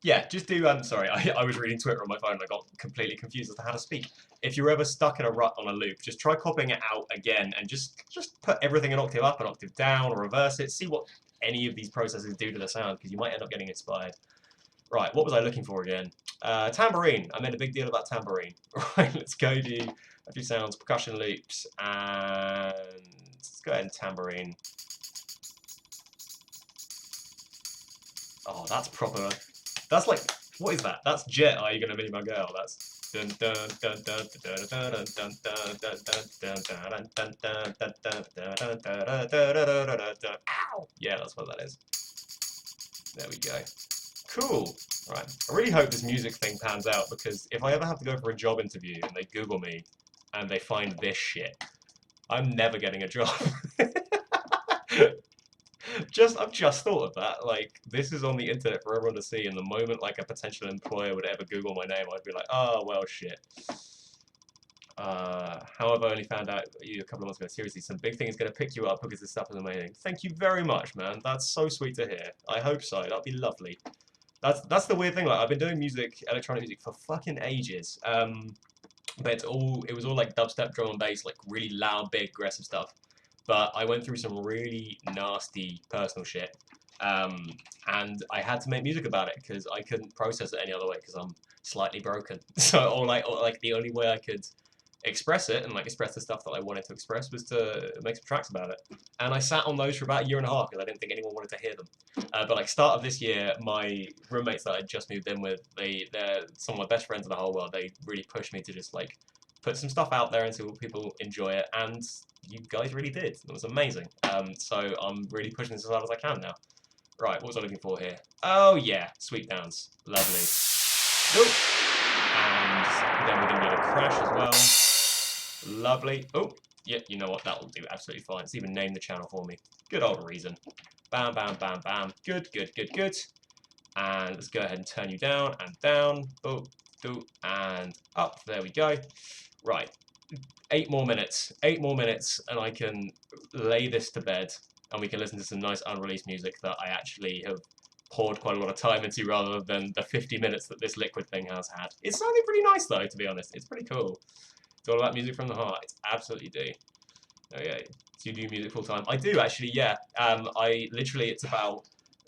yeah, just do. Sorry, I was reading Twitter on my phone and I got completely confused as to how to speak. If you're ever stuck in a rut on a loop, just try copying it out again and just put everything an octave up, an octave down, or reverse it. See what any of these processes do to the sound, because you might end up getting inspired. Right, what was I looking for again? Tambourine. I made a big deal about tambourine. Right, let's go do a few sounds, percussion loops, and let's go ahead and tambourine. Oh, that's proper. That's like, what is that? That's Jet. Are you gonna be my girl? That's. Dun dun dun dun dun dun dun dun dun dun dun. Ow! Yeah, that's what that is. There we go. Cool. Right. I really hope this music thing pans out, because if I ever have to go for a job interview and they Google me and they find this shit, I'm never getting a job. I've just thought of that. Like, this is on the internet for everyone to see, and the moment like a potential employer would ever Google my name, I'd be like, oh well, shit. How have I only found out you a couple of months ago? Seriously, some big thing is going to pick you up because this stuff is amazing. Thank you very much, man. That's so sweet to hear. I hope so. That'd be lovely. That's the weird thing. Like, I've been doing music, electronic music, for fucking ages. But it was all like dubstep, drum and bass, like really loud, big, aggressive stuff. But I went through some really nasty personal shit, and I had to make music about it because I couldn't process it any other way because I'm slightly broken. So, or like the only way I could express it and like express the stuff that I wanted to express was to make some tracks about it. And I sat on those for about a year and a half because I didn't think anyone wanted to hear them. But like start of this year, my roommates that I just moved in with, they're some of my best friends in the whole world. They really pushed me to just like put some stuff out there and see what people enjoy it, and you guys really did. It was amazing. So I'm really pushing this as hard as I can now. Right, what was I looking for here? Oh yeah, sweep downs. Lovely. Ooh. And then we're going to need a crash as well. Lovely. Oh, yeah, you know what? That'll do absolutely fine. It's even named the channel for me. Good old Reason. Bam, bam, bam, bam. Good, good, good, good. And let's go ahead and turn you down and down. Oh, and up. There we go. Right. 8 more minutes. 8 more minutes, and I can lay this to bed, and we can listen to some nice unreleased music that I actually have poured quite a lot of time into, rather than the 50 minutes that this liquid thing has had. It's sounding pretty nice, though, to be honest. It's pretty cool. It's all about music from the heart. It's absolutely do. Okay. Do you do music full time? I do, actually, yeah. It's about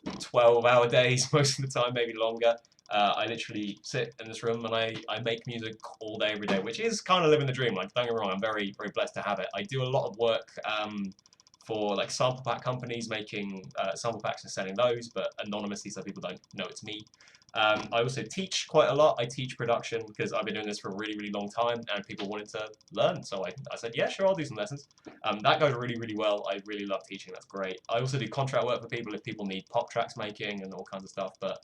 12-hour days most of the time, maybe longer. I literally sit in this room and I make music all day, every day, which is kind of living the dream. Like, don't get me wrong, I'm very, very blessed to have it. I do a lot of work for like sample pack companies, making sample packs and selling those, but anonymously so people don't know it's me. I also teach quite a lot. I teach production because I've been doing this for a really, really long time and people wanted to learn. So I said, yeah, sure, I'll do some lessons. That goes really, really well. I really love teaching. That's great. I also do contract work for people if people need pop tracks making and all kinds of stuff. But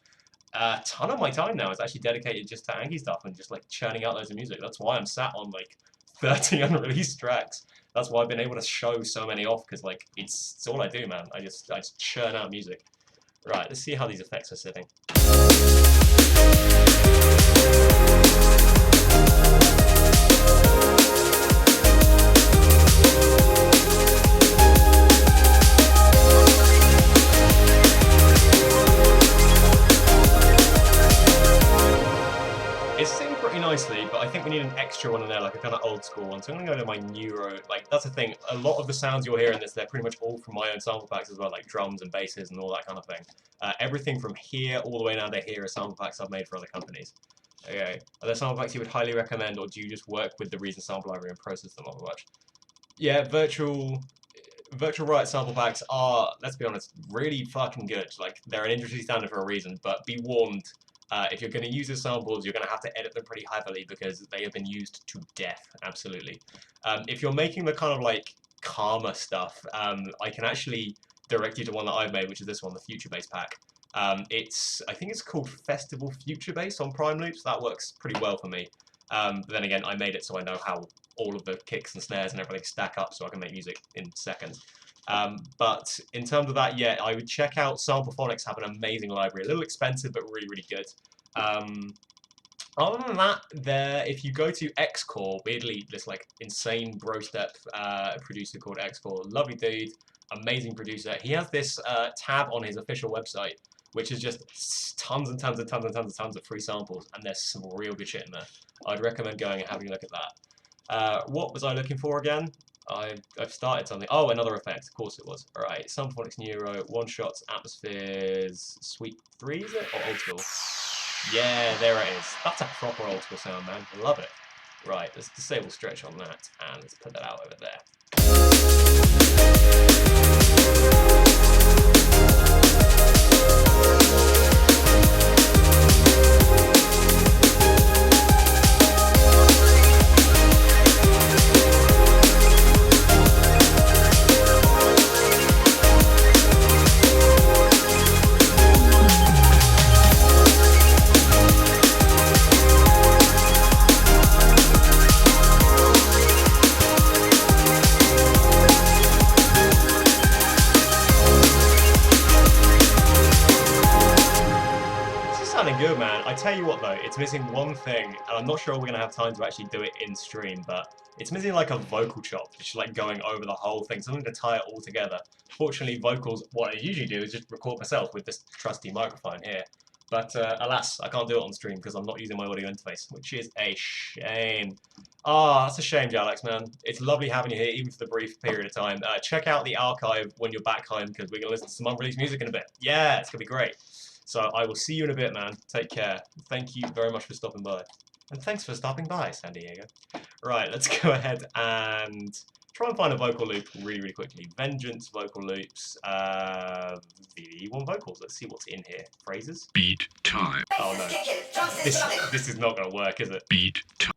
a ton of my time now is actually dedicated just to Anki stuff and just like churning out loads of music. That's why I'm sat on like 30 unreleased tracks. That's why I've been able to show so many off, because like it's all I do, man. I just churn out music. Right, let's see how these effects are sitting. It's sitting pretty nicely, but I think we need an extra one in there, like a kind of old school one. So I'm gonna go to my neuro. Like, that's the thing. A lot of the sounds you'll hear in this, they're pretty much all from my own sample packs as well, like drums and basses and all that kind of thing. Everything from here all the way down to here are sample packs I've made for other companies. Okay. Are there sample packs you would highly recommend, or do you just work with the Reason sample library and process them all much? Yeah, virtual Riot sample packs are, let's be honest, really fucking good. Like, they're an industry standard for a reason, but be warned. If you're going to use the samples, you're going to have to edit them pretty heavily because they have been used to death, absolutely. If you're making the kind of like calmer stuff, I can actually direct you to one that I've made, which is this one, the Future Bass pack. I think it's called Festival Future Bass on Prime Loops. That works pretty well for me. But then again, I made it so I know how all of the kicks and snares and everything stack up so I can make music in seconds. But in terms of that, yeah, I would check out Samplephonics. Have an amazing library. A little expensive, but really, really good. Other than that, if you go to Xcore, weirdly, this like insane bro step producer called Xcore, lovely dude, amazing producer. He has this tab on his official website, which is just tons and tons and tons and tons and tons of free samples, and there's some real good shit in there. I'd recommend going and having a look at that. What was I looking for again? I've started something. Oh, another effect. Of course it was. All right. Samplephonics Neuro, one shots, atmospheres, Suite 3, is it? Or old school? Yeah, there it is. That's a proper old school sound, man. Love it. Right. Let's disable stretch on that, and let's put that out over there. Good, man. I tell you what though, it's missing one thing, and I'm not sure we're gonna have time to actually do it in stream, but it's missing like a vocal chop, just like going over the whole thing, something to tie it all together. Fortunately, vocals, what I usually do is just record myself with this trusty microphone here. But alas, I can't do it on stream because I'm not using my audio interface, which is a shame. Ah, that's a shame, Jalex, man. It's lovely having you here, even for the brief period of time. Check out the archive when you're back home, because we're gonna listen to some unreleased music in a bit. Yeah, it's gonna be great. So I will see you in a bit, man. Take care. Thank you very much for stopping by. And thanks for stopping by, San Diego. Right, let's go ahead and try and find a vocal loop really, really quickly. Vengeance, vocal loops, VD1 vocals. Let's see what's in here. Phrases? Beat time. Oh no. This is not going to work, is it? Beat time.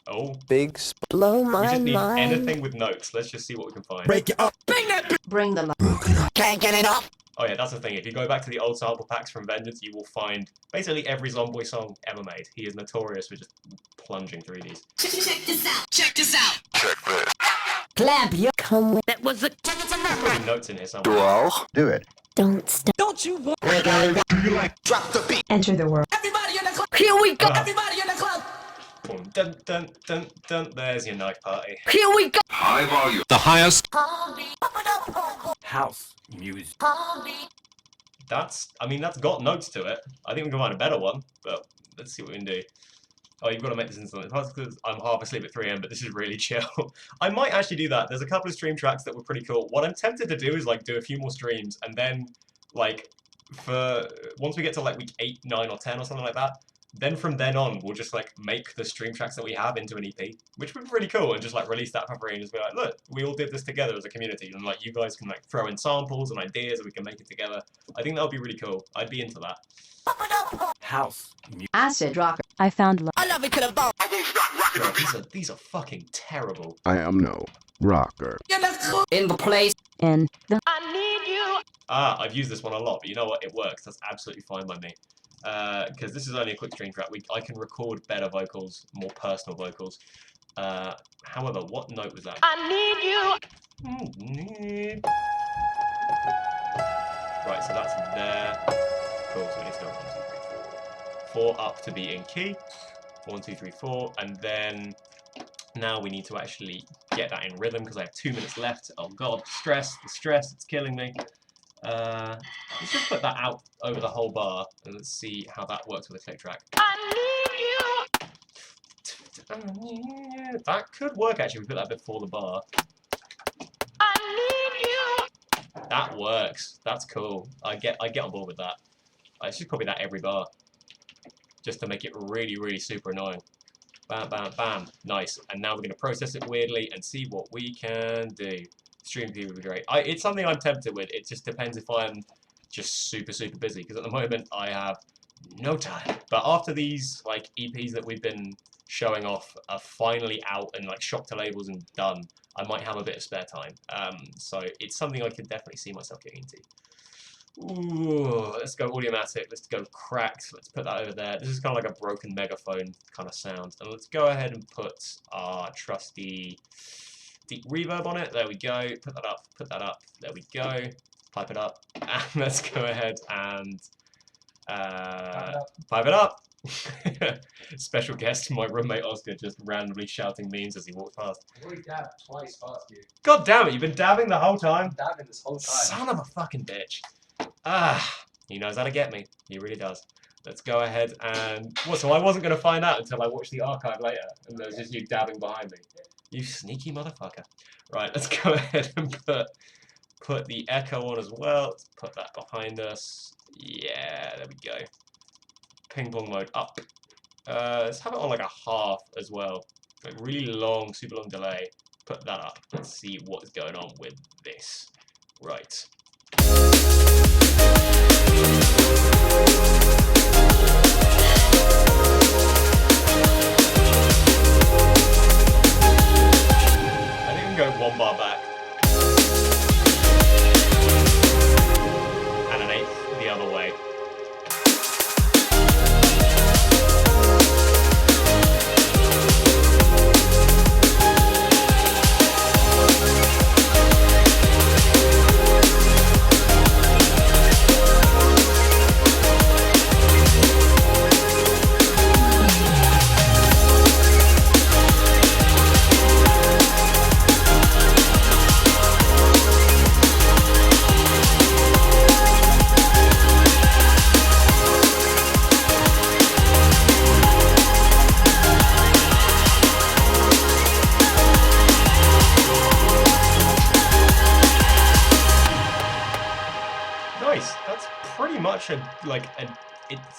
Oh. Big blow my We just need mind. anything with notes. Let's just see what we can find. Break it up. Bring them up. Can't get it up. Oh yeah, that's the thing. If you go back to the old sample packs from Vengeance, you will find basically every Zomboy song ever made. He is notorious for just plunging through these. Check this out. Check this out. Check this. Clamp, you come with. That was a. Probably notes in here somewhere. Well, Do it. Don't stop. Don't you want? do you like drop the beat? Enter the world. Everybody in the club. Here we go. Everybody in the club. Boom, dun, dun, dun, dun. There's your night party. Here we go. High volume. The highest. House music. I mean, that's got notes to it. I think we can find a better one, but let's see what we can do. Oh, you've got to make this into something. That's because I'm half asleep at 3 AM, but this is really chill. I might actually do that. There's a couple of stream tracks that were pretty cool. What I'm tempted to do is like do a few more streams and then like for once we get to like week 8, 9, or 10 or something like that, then from then on we'll just like make the stream tracks that we have into an EP, which would be really cool, and just like release that for free and just be like, look, we all did this together as a community, and like you guys can like throw in samples and ideas and we can make it together. I think that would be really cool. I'd be into that. House. Acid rocker. I found love. I love it to the bone. Bro, these are fucking terrible. I am no rocker. In the place. In the I've used this one a lot, but you know what? It works. That's absolutely fine by me. Because this is only a quick stream track. I can record better vocals, more personal vocals. However, what note was that? I need you. Right, so that's there. Cool, so we need to go 1, 2, 3, 4. 4 up to be in key. 1, 2, 3, 4, and then now we need to actually get that in rhythm because I have 2 minutes left. Oh god, the stress, it's killing me. Let's just put that out over the whole bar and let's see how that works with a click track. That could work actually. We put that before the bar. That works. That's cool. I get on board with that. I should copy that every bar, just to make it really, really super annoying. Bam, bam, bam. Nice. And now we're going to process it weirdly and see what we can do. Stream P would be great. It's something I'm tempted with. It just depends if I'm just super, super busy, because at the moment I have no time. But after these like EPs that we've been showing off are finally out and like shopped to labels and done, I might have a bit of spare time. So it's something I could definitely see myself getting into. Ooh, let's go Audiomatic, let's go Cracked, let's put that over there. This is kind of like a broken megaphone kind of sound. And let's go ahead and put our trusty deep reverb on it. There we go. Put that up, there we go. Pipe it up, and let's go ahead and pipe it up. Special guest, my roommate Oscar, just randomly shouting memes as he walked past. I've already dabbed twice past you. God damn it, you've been dabbing the whole time? I'm dabbing this whole time. Son of a fucking bitch. He knows how to get me. He really does. Let's go ahead and... What, so I wasn't going to find out until I watched the archive later, and there was just you dabbing behind me. You sneaky motherfucker. Right, let's go ahead and put the echo on as well. Let's put that behind us. Yeah, there we go. Ping pong mode up. Let's have it on like a half as well. Like really long, super long delay. Put that up. Let's see what is going on with this. Right. I think we can go 1 bar back. And an 1/8 the other way.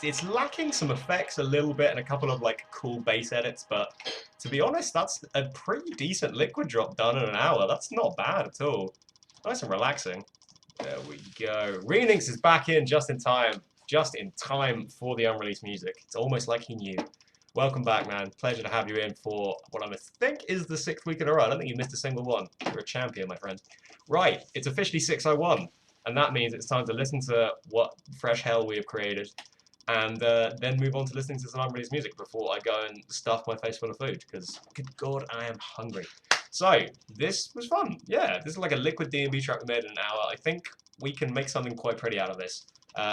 It's lacking some effects a little bit and a couple of like cool bass edits, but to be honest, that's a pretty decent liquid drop done in an hour. That's not bad at all. Nice and relaxing. There we go. Renix is back in just in time for the unreleased music. It's almost like he knew. Welcome back, man. Pleasure to have you in for what I think is the 6th week in a row. I don't think you missed a single one. You're a champion, my friend. Right, it's officially 6:01, and that means it's time to listen to what fresh hell we have created, and then move on to listening to some unreleased music before I go and stuff my face full of food, because, good God, I am hungry. So, this was fun. Yeah, this is like a liquid D&B track we made in an hour. I think we can make something quite pretty out of this.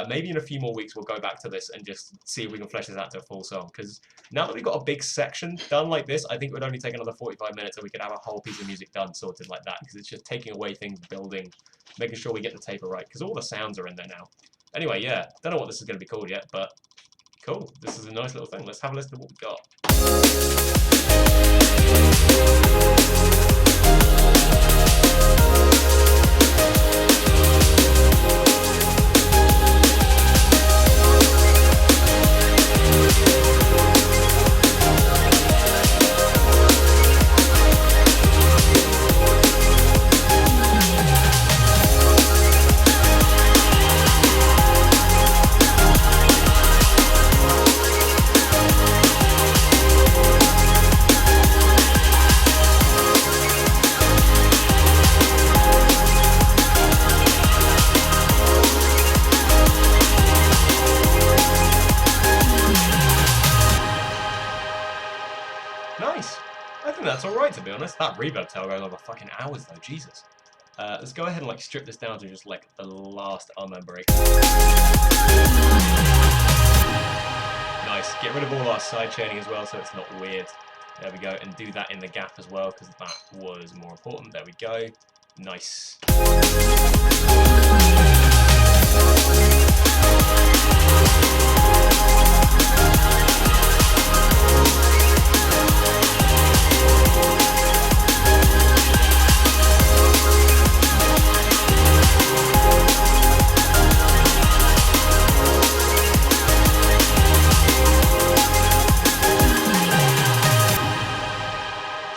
Maybe in a few more weeks we'll go back to this and just see if we can flesh this out to a full song, because now that we've got a big section done like this, I think it would only take another 45 minutes and we could have a whole piece of music done sorted like that, because it's just taking away things, building, making sure we get the taper right, because all the sounds are in there now. Anyway, yeah, don't know what this is going to be called yet, but cool, this is a nice little thing. Let's have a listen to what we got. Nice. I think that's alright, to be honest. That reverb tail goes on for fucking hours, though. Jesus. Let's go ahead and like strip this down to just like the last amen break. Nice. Get rid of all our side chaining as well, so it's not weird. There we go, and do that in the gap as well, because that was more important. There we go. Nice.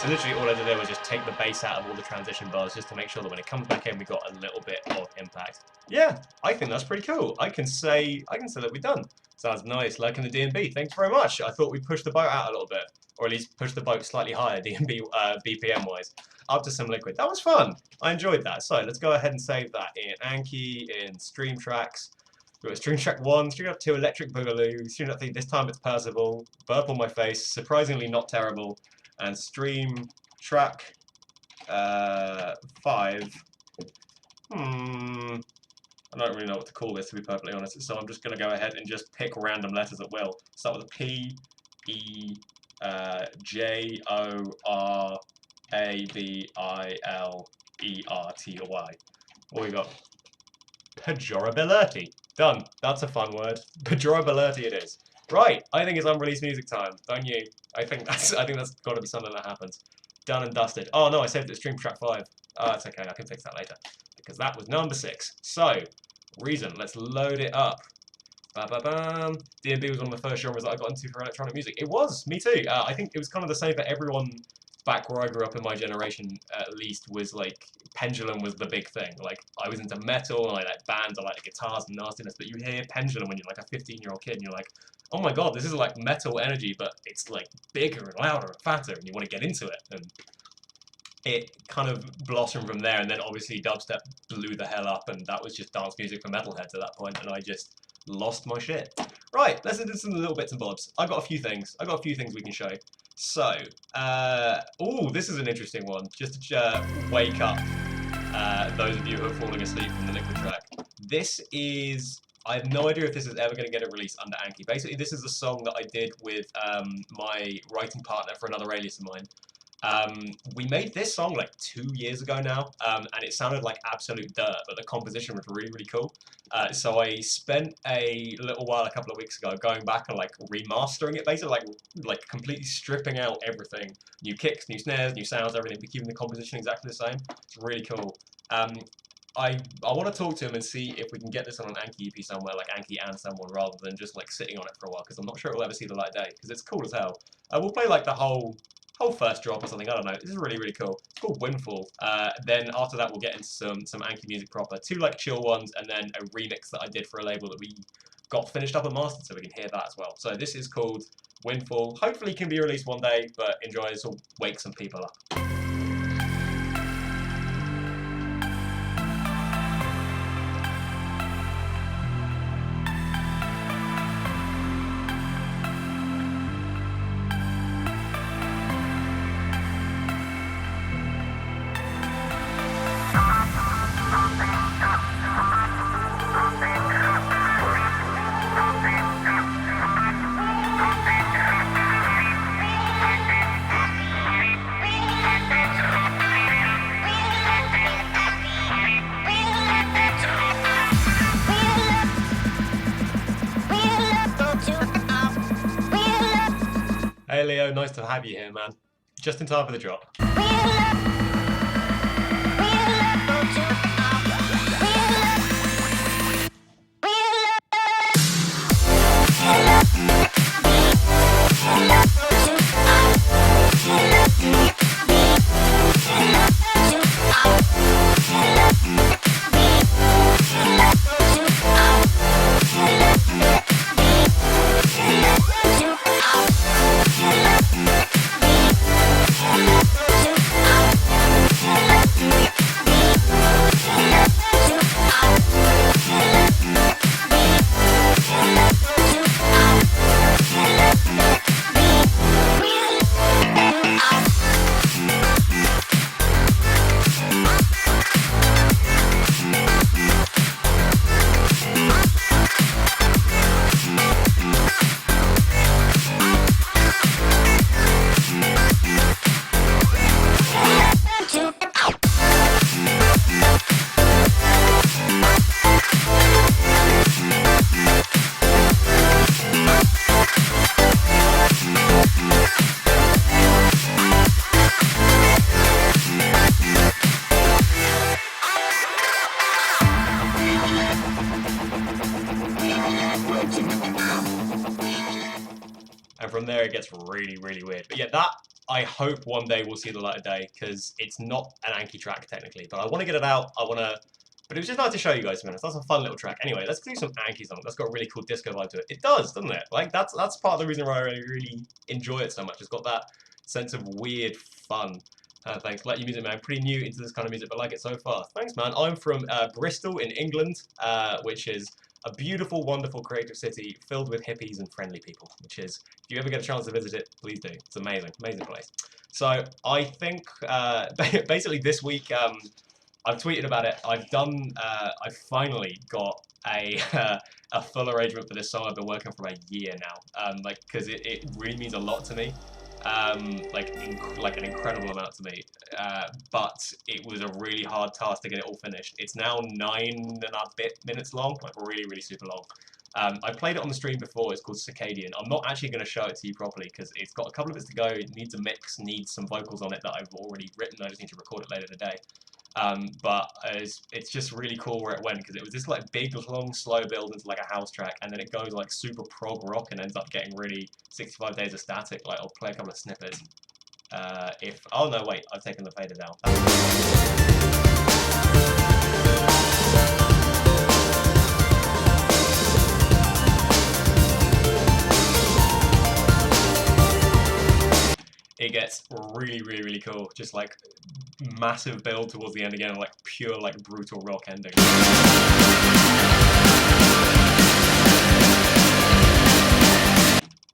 So literally all I did there was just take the bass out of all the transition bars just to make sure that when it comes back in we got a little bit of impact. Yeah, I think that's pretty cool. I can say that we're done. Sounds nice, liking the D&B. Thanks very much. I thought we pushed the boat out a little bit, or at least pushed the boat slightly higher D&B BPM wise, up to some liquid. That was fun. I enjoyed that. So let's go ahead and save that in Anki, in Stream Tracks. We've got Stream Track 1, Stream Track 2, Electric Boogaloo, Stream Track 3, this time it's Percival, Burp on My Face, surprisingly not terrible, and Stream Track 5. I don't really know what to call this, to be perfectly honest, so I'm just going to go ahead and just pick random letters at will. Start with a P, E, J, O, R, A, B, I, L, E, R, T, Y. What we got? Pejorability. Done. That's a fun word. Pejorability it is. Right, I think it's unreleased music time, don't you? I think that's got to be something that happens. Done and dusted. Oh no, I saved it to Stream Track 5. Oh, it's okay, I can fix that later. Because that was number 6. So, Reason, let's load it up. Ba-ba-bam. D&B was one of the first genres that I got into for electronic music. It was, me too. I think it was kind of the same for everyone back where I grew up in my generation, at least, was like, Pendulum was the big thing. Like, I was into metal, and I like bands, I like the guitars and nastiness, but you hear Pendulum when you're like a 15-year-old kid, and you're like, oh my god, this is like metal energy, but it's like bigger and louder and fatter, and you want to get into it. And it kind of blossomed from there, and then obviously dubstep blew the hell up, and that was just dance music for metalheads at that point, and I just lost my shit. Right, let's do some little bits and bobs. I got a few things we can show. So, oh, this is an interesting one, just to wake up those of you who are falling asleep from the liquid track. This is, I have no idea if this is ever going to get a release under Anki. Basically, this is a song that I did with my writing partner for another alias of mine. We made this song like 2 years ago now, and it sounded like absolute dirt, but the composition was really, really cool. So I spent a little while, a couple of weeks ago, going back and like remastering it, basically like completely stripping out everything. New kicks, new snares, new sounds, everything, but keeping the composition exactly the same. It's really cool. I want to talk to him and see if we can get this on an Anki EP somewhere, like Anki and someone, rather than just like sitting on it for a while, because I'm not sure it will ever see the light of day, because it's cool as hell. We'll play like the whole first drop or something, I don't know. This is really, really cool. It's called Windfall. Then after that we'll get into some Anki music proper. 2 like chill ones, and then a remix that I did for a label that we got finished up and mastered, so we can hear that as well. So this is called Windfall. Hopefully can be released one day, but enjoy, this will wake some people up. Hey Leo, nice to have you here, man. Just in time for the drop. it gets really, really weird. But yeah, that I hope one day will see the light of day, because it's not an Anki track technically, but I want to get it out. But it was just nice to show you guys, to be honest. That's a fun little track. Anyway, let's do some Anki song. That's got a really cool disco vibe to it. It does, doesn't it? Like that's part of the reason why I really enjoy it so much. It's got that sense of weird fun. Thanks. Like your music, man. Pretty new into this kind of music, but like it so far. Thanks, man. I'm from Bristol in England, which is a beautiful, wonderful, creative city filled with hippies and friendly people. Which is, if you ever get a chance to visit it, please do. It's amazing, amazing place. So I think basically this week. I've tweeted about it. I've finally got a a full arrangement for this song. I've been working for a year now. Because it really means a lot to me. Like an incredible amount to me. But it was a really hard task to get it all finished. It's now 9.5 minutes long, like really, really super long. I played it on the stream before. It's called Circadian. I'm not actually going to show it to you properly because it's got a couple of bits to go. It needs a mix, needs some vocals on it that I've already written. I just need to record it later today. But it's just really cool where it went, because it was this like big, long, slow build into like a house track, and then it goes like super prog rock and ends up getting really 65 Days of Static. Like I'll play a couple of snippets. Oh no, wait, I've taken the fader down. It gets really, really, really cool. Just like massive build towards the end again, like pure like brutal rock ending.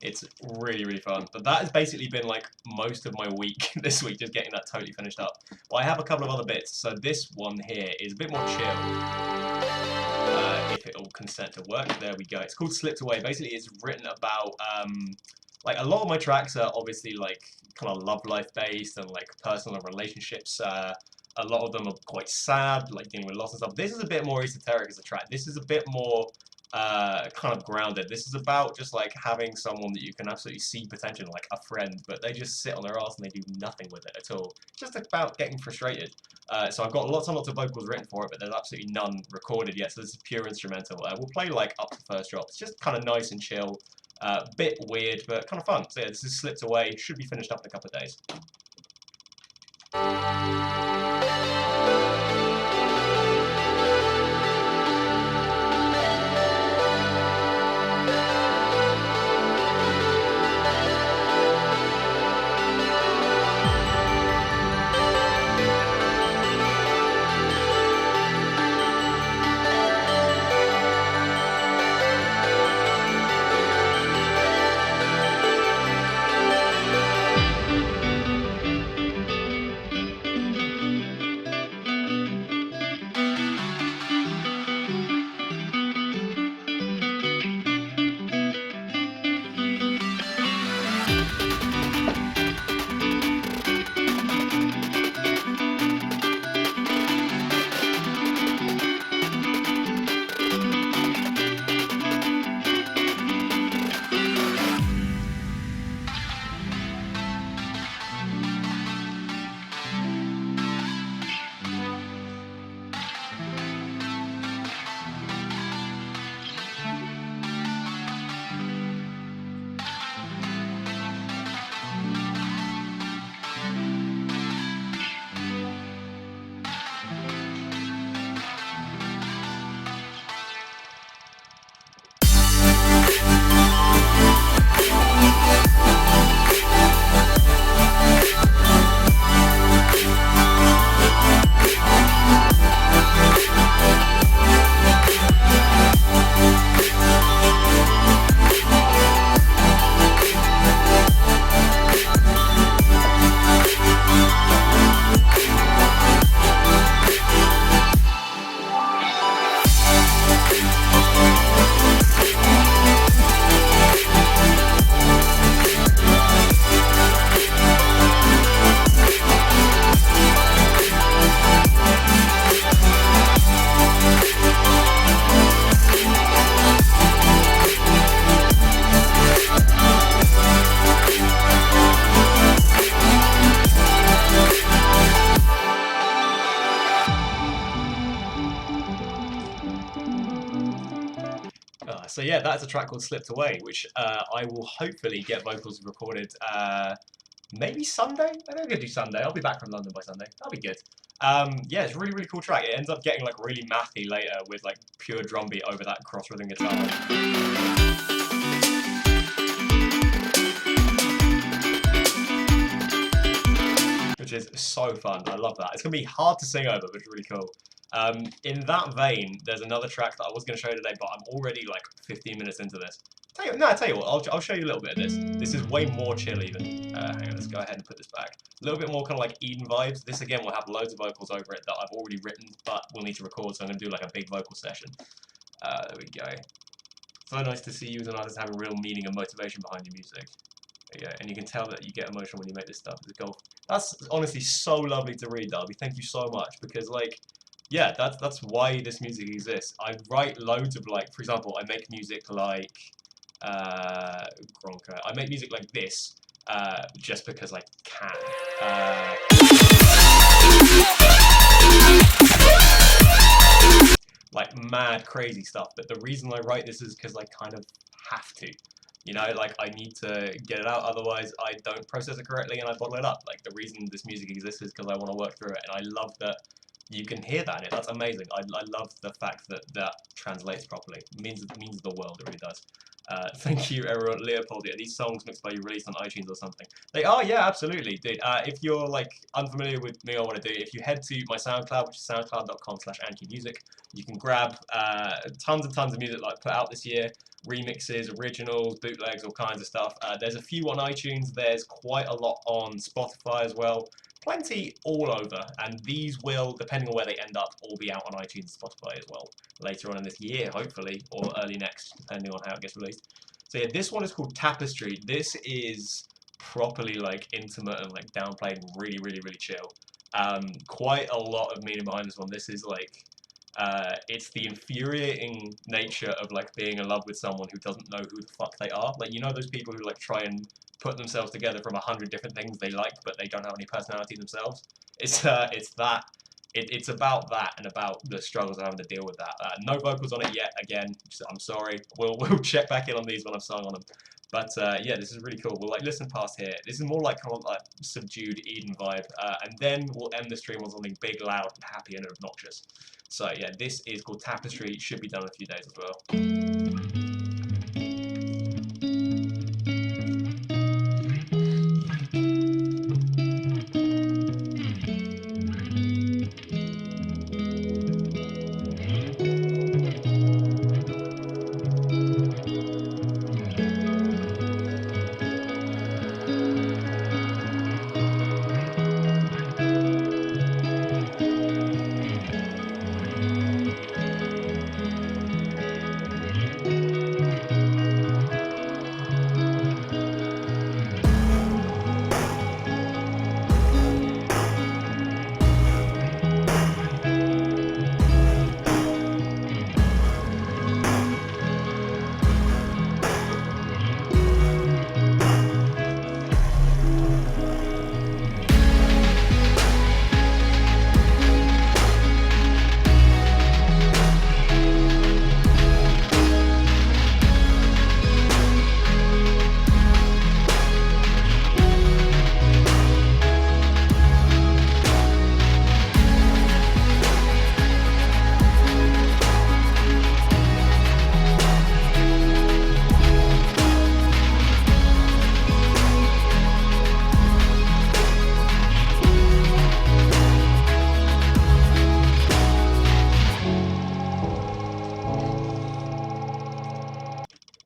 It's really, really fun. But that has basically been like most of my week this week, just getting that totally finished up. But I have a couple of other bits. So this one here is a bit more chill. If it'll consent to work, there we go. It's called Slipped Away. Basically, it's written about like a lot of my tracks are obviously like kind of love life based and like personal relationships. A lot of them are quite sad, like dealing with loss and stuff. This is a bit more esoteric as a track. This is a bit more kind of grounded. This is about just like having someone that you can absolutely see potential, like a friend, but they just sit on their ass and they do nothing with it at all. It's just about getting frustrated. So I've got lots and lots of vocals written for it, but there's absolutely none recorded yet, so this is pure instrumental. We'll play like up to first drop. It's just kind of nice and chill. Bit weird, but kind of fun. So yeah, this is Slipped Away. Should be finished up in a couple of days. So yeah, that's a track called Slipped Away, which I will hopefully get vocals recorded maybe Sunday? I think I'm going to do Sunday. I'll be back from London by Sunday. That'll be good. Yeah, it's a really, really cool track. It ends up getting like really mathy later with like pure drum beat over that cross rhythm guitar. Which is so fun. I love that. It's going to be hard to sing over, but it's really cool. In that vein, there's another track that I was going to show you today, but I'm already like 15 minutes into this. I tell you what, I'll show you a little bit of this. This is way more chill even. Hang on, let's go ahead and put this back. A little bit more kind of like Eden vibes. This again will have loads of vocals over it that I've already written, but we'll need to record, so I'm going to do like a big vocal session. There we go. So nice to see you as an artist having real meaning and motivation behind your music. There you go. And you can tell that you get emotional when you make this stuff. That's honestly so lovely to read, Darby. Thank you so much, because like, yeah, that's why this music exists. I write loads of like, for example, I make music like Gronka. I make music like this just because I can. Like mad crazy stuff, but the reason I write this is because I kind of have to. You know, like I need to get it out, otherwise I don't process it correctly and I bottle it up. Like the reason this music exists is because I want to work through it, and I love that you can hear that in it. That's amazing. I love the fact that that translates properly. It means the world, it really does. Thank you, everyone. Leopold, are these songs mixed by you released on iTunes or something? They are, yeah, absolutely, dude. If you're like unfamiliar with me or what I do, if you head to my SoundCloud, which is soundcloud.com/AnkiMusic, you can grab tons and tons of music like put out this year. Remixes, originals, bootlegs, all kinds of stuff. There's a few on iTunes, there's quite a lot on Spotify as well. Plenty all over, and these will, depending on where they end up, all be out on iTunes and Spotify as well later on in this year, hopefully, or early next, depending on how it gets released. So yeah, this one is called Tapestry. This is properly like intimate and like downplayed, really, really, really chill. Quite a lot of meaning behind this one. This is like, it's the infuriating nature of like being in love with someone who doesn't know who the fuck they are. Like, you know those people who like try and put themselves together from 100 different things they like, but they don't have any personality themselves. It's about that and about the struggles of having to deal with that. No vocals on it yet. Again, I'm sorry. We'll check back in on these when I've sung on them. But yeah, this is really cool. We'll like listen past here. This is more like kind of like subdued Eden vibe, and then we'll end the stream on something big, loud, happy, and obnoxious. So yeah, this is called Tapestry. It should be done in a few days as well.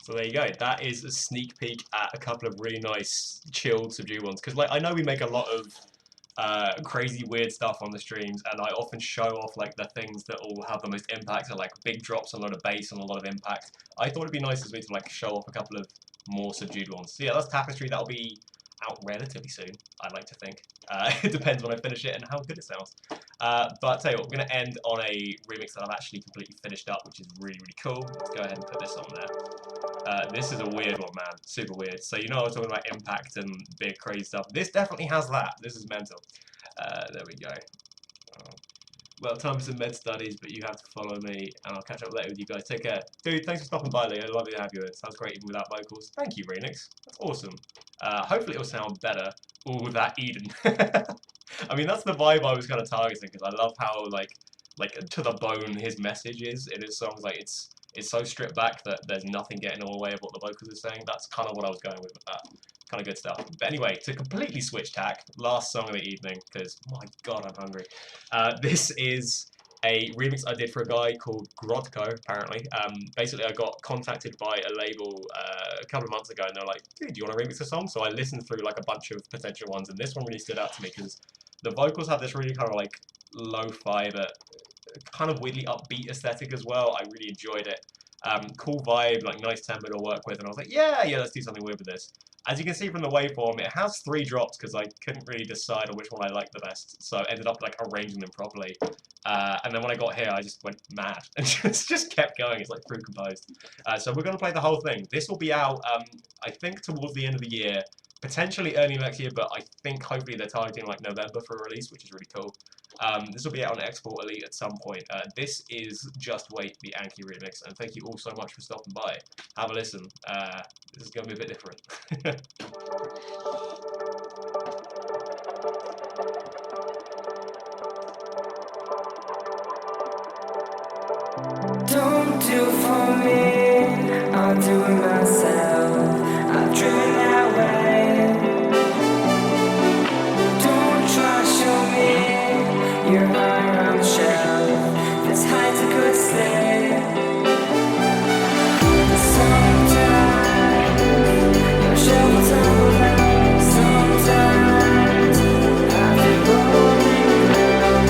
So there you go. That is a sneak peek at a couple of really nice, chilled, subdued ones. Because like I know we make a lot of crazy, weird stuff on the streams, and I often show off like the things that will have the most impact, so like big drops, a lot of bass, and a lot of impact. I thought it'd be nice as well to like show off a couple of more subdued ones. So yeah, that's Tapestry. That'll be out relatively soon, I'd like to think. It depends when I finish it and how good it sounds. But tell you what, we're going to end on a remix that I've actually completely finished up, which is really, really cool. Let's go ahead and put this on there. This is a weird one, man. Super weird. So you know I was talking about impact and big crazy stuff. This definitely has that. This is mental. There we go. well, time for some med studies, but you have to follow me, and I'll catch up later with you guys. Take care. Dude, thanks for stopping by, Leo. Lovely to have you. It sounds great even without vocals. Thank you, Remix. That's awesome. Hopefully it'll sound better all without Eden. I mean, that's the vibe I was kind of targeting, because I love how, like to the bone his message is in his songs. Like, it's so stripped back that there's nothing getting in the way of what the vocals are saying. That's kind of what I was going with that. Kind of good stuff. But anyway, to completely switch tack, last song of the evening, because my god, I'm hungry. This is a remix I did for a guy called Grodko, apparently. Basically, I got contacted by a label a couple of months ago, and they're like, dude, do you want to remix a song? So I listened through like a bunch of potential ones, and this one really stood out to me because the vocals have this really kind of like lo-fi, but kind of weirdly upbeat aesthetic as well. I really enjoyed it. Cool vibe, like nice tempo to work with, and I was like, yeah, let's do something weird with this. As you can see from the waveform, it has 3 drops because I couldn't really decide on which one I liked the best, so I ended up like arranging them properly. And then when I got here, I just went mad and just kept going. It's like pre-composed. So we're going to play the whole thing. This will be out, I think, towards the end of the year, potentially early next year, but I think hopefully they're targeting like November for a release, which is really cool. This will be out on Export Elite at some point. This is Just Wait, the Anki remix, and thank you all so much for stopping by. Have a listen. This is going to be a bit different. Don't do for me, I'll do it myself. I've driven that way. Don't try to show me you're higher on the shelf. This height's a good stay. Sometimes your shelf will tumble down. Sometimes I feel rolling around.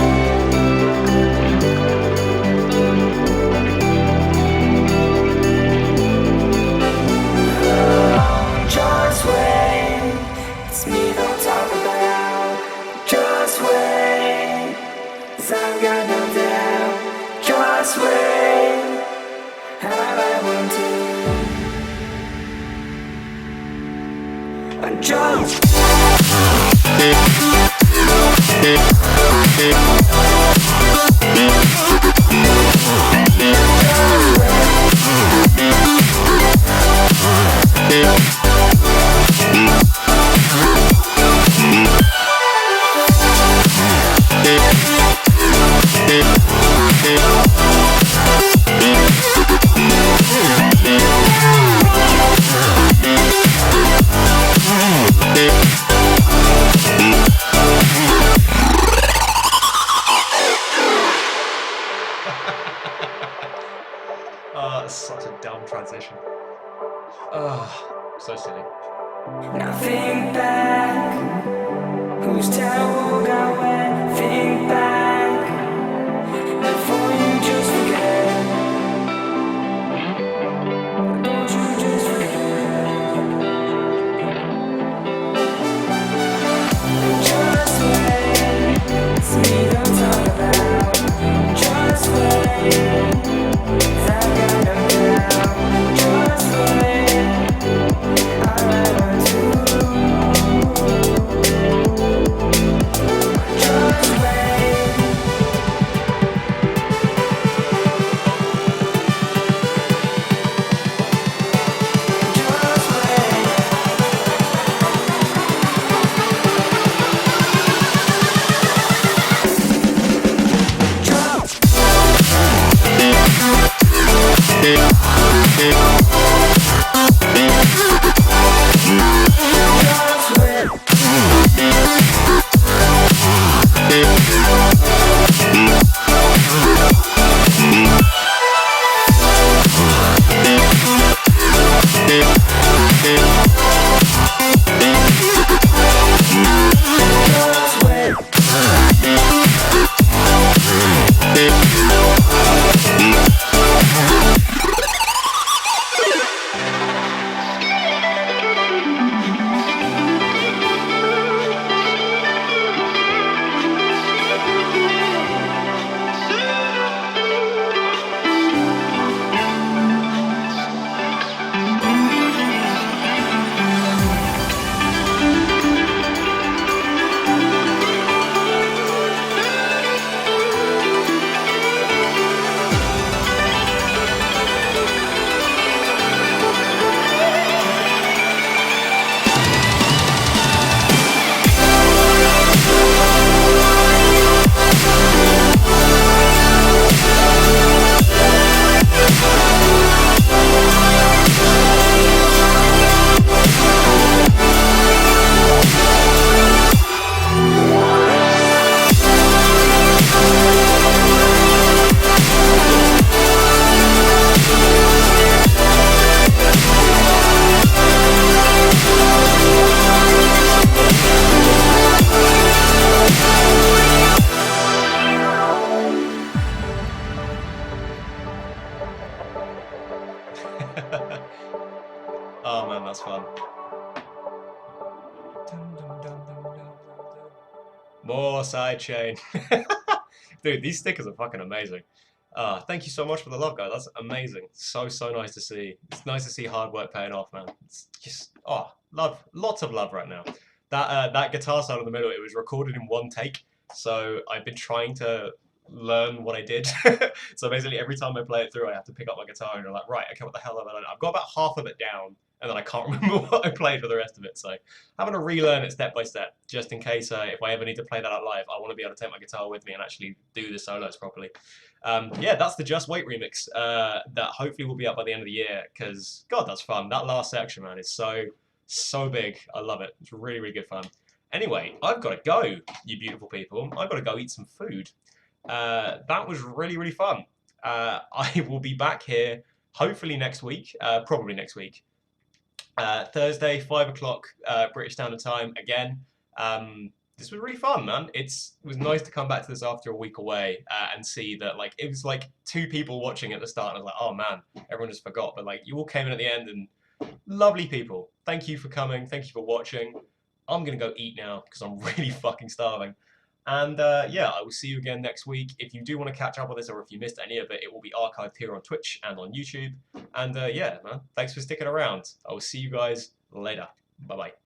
Just wait, it's me don't talk about. Just wait, 'cause I've got no doubt. Just wait, how I want to. And just Such a dumb transition. So silly. now think back, whose towel got wet? Think back, before you just forget. Don't you just forget. Just wait, it's me don't talk about. Just wait, 'cause I've got no doubt. Just wait, I want to. More sidechain. Dude, these stickers are fucking amazing. Thank you so much for the love, guys. That's amazing. So nice to see. It's nice to see hard work paying off, man. It's just, love. Lots of love right now. That guitar solo in the middle, it was recorded in one take. So I've been trying to learn what I did. So basically every time I play it through, I have to pick up my guitar and you're like, right, okay, what the hell have I done? I've got about half of it down and then I can't remember what I played for the rest of it. So having to relearn it step by step, just in case if I ever need to play that out live, I want to be able to take my guitar with me and actually do the solos properly. Yeah, that's the Just Wait remix that hopefully will be up by the end of the year because, God, that's fun. That last section, man, is so big. I love it. It's really good fun. Anyway, I've got to go, you beautiful people. I've got to go eat some food. That was really fun. I will be back here hopefully next week, probably next week. Thursday, 5 o'clock British Standard Time again. This was really fun, man. It was nice to come back to this after a week away and see that like it was like 2 people watching at the start and I was like, oh man, everyone just forgot. But like you all came in at the end and lovely people. Thank you for coming. Thank you for watching. I'm gonna go eat now because I'm really fucking starving. And yeah, I will see you again next week. If you do want to catch up with this or if you missed any of it, it will be archived here on Twitch and on YouTube. And yeah, man, thanks for sticking around. I will see you guys later. Bye-bye.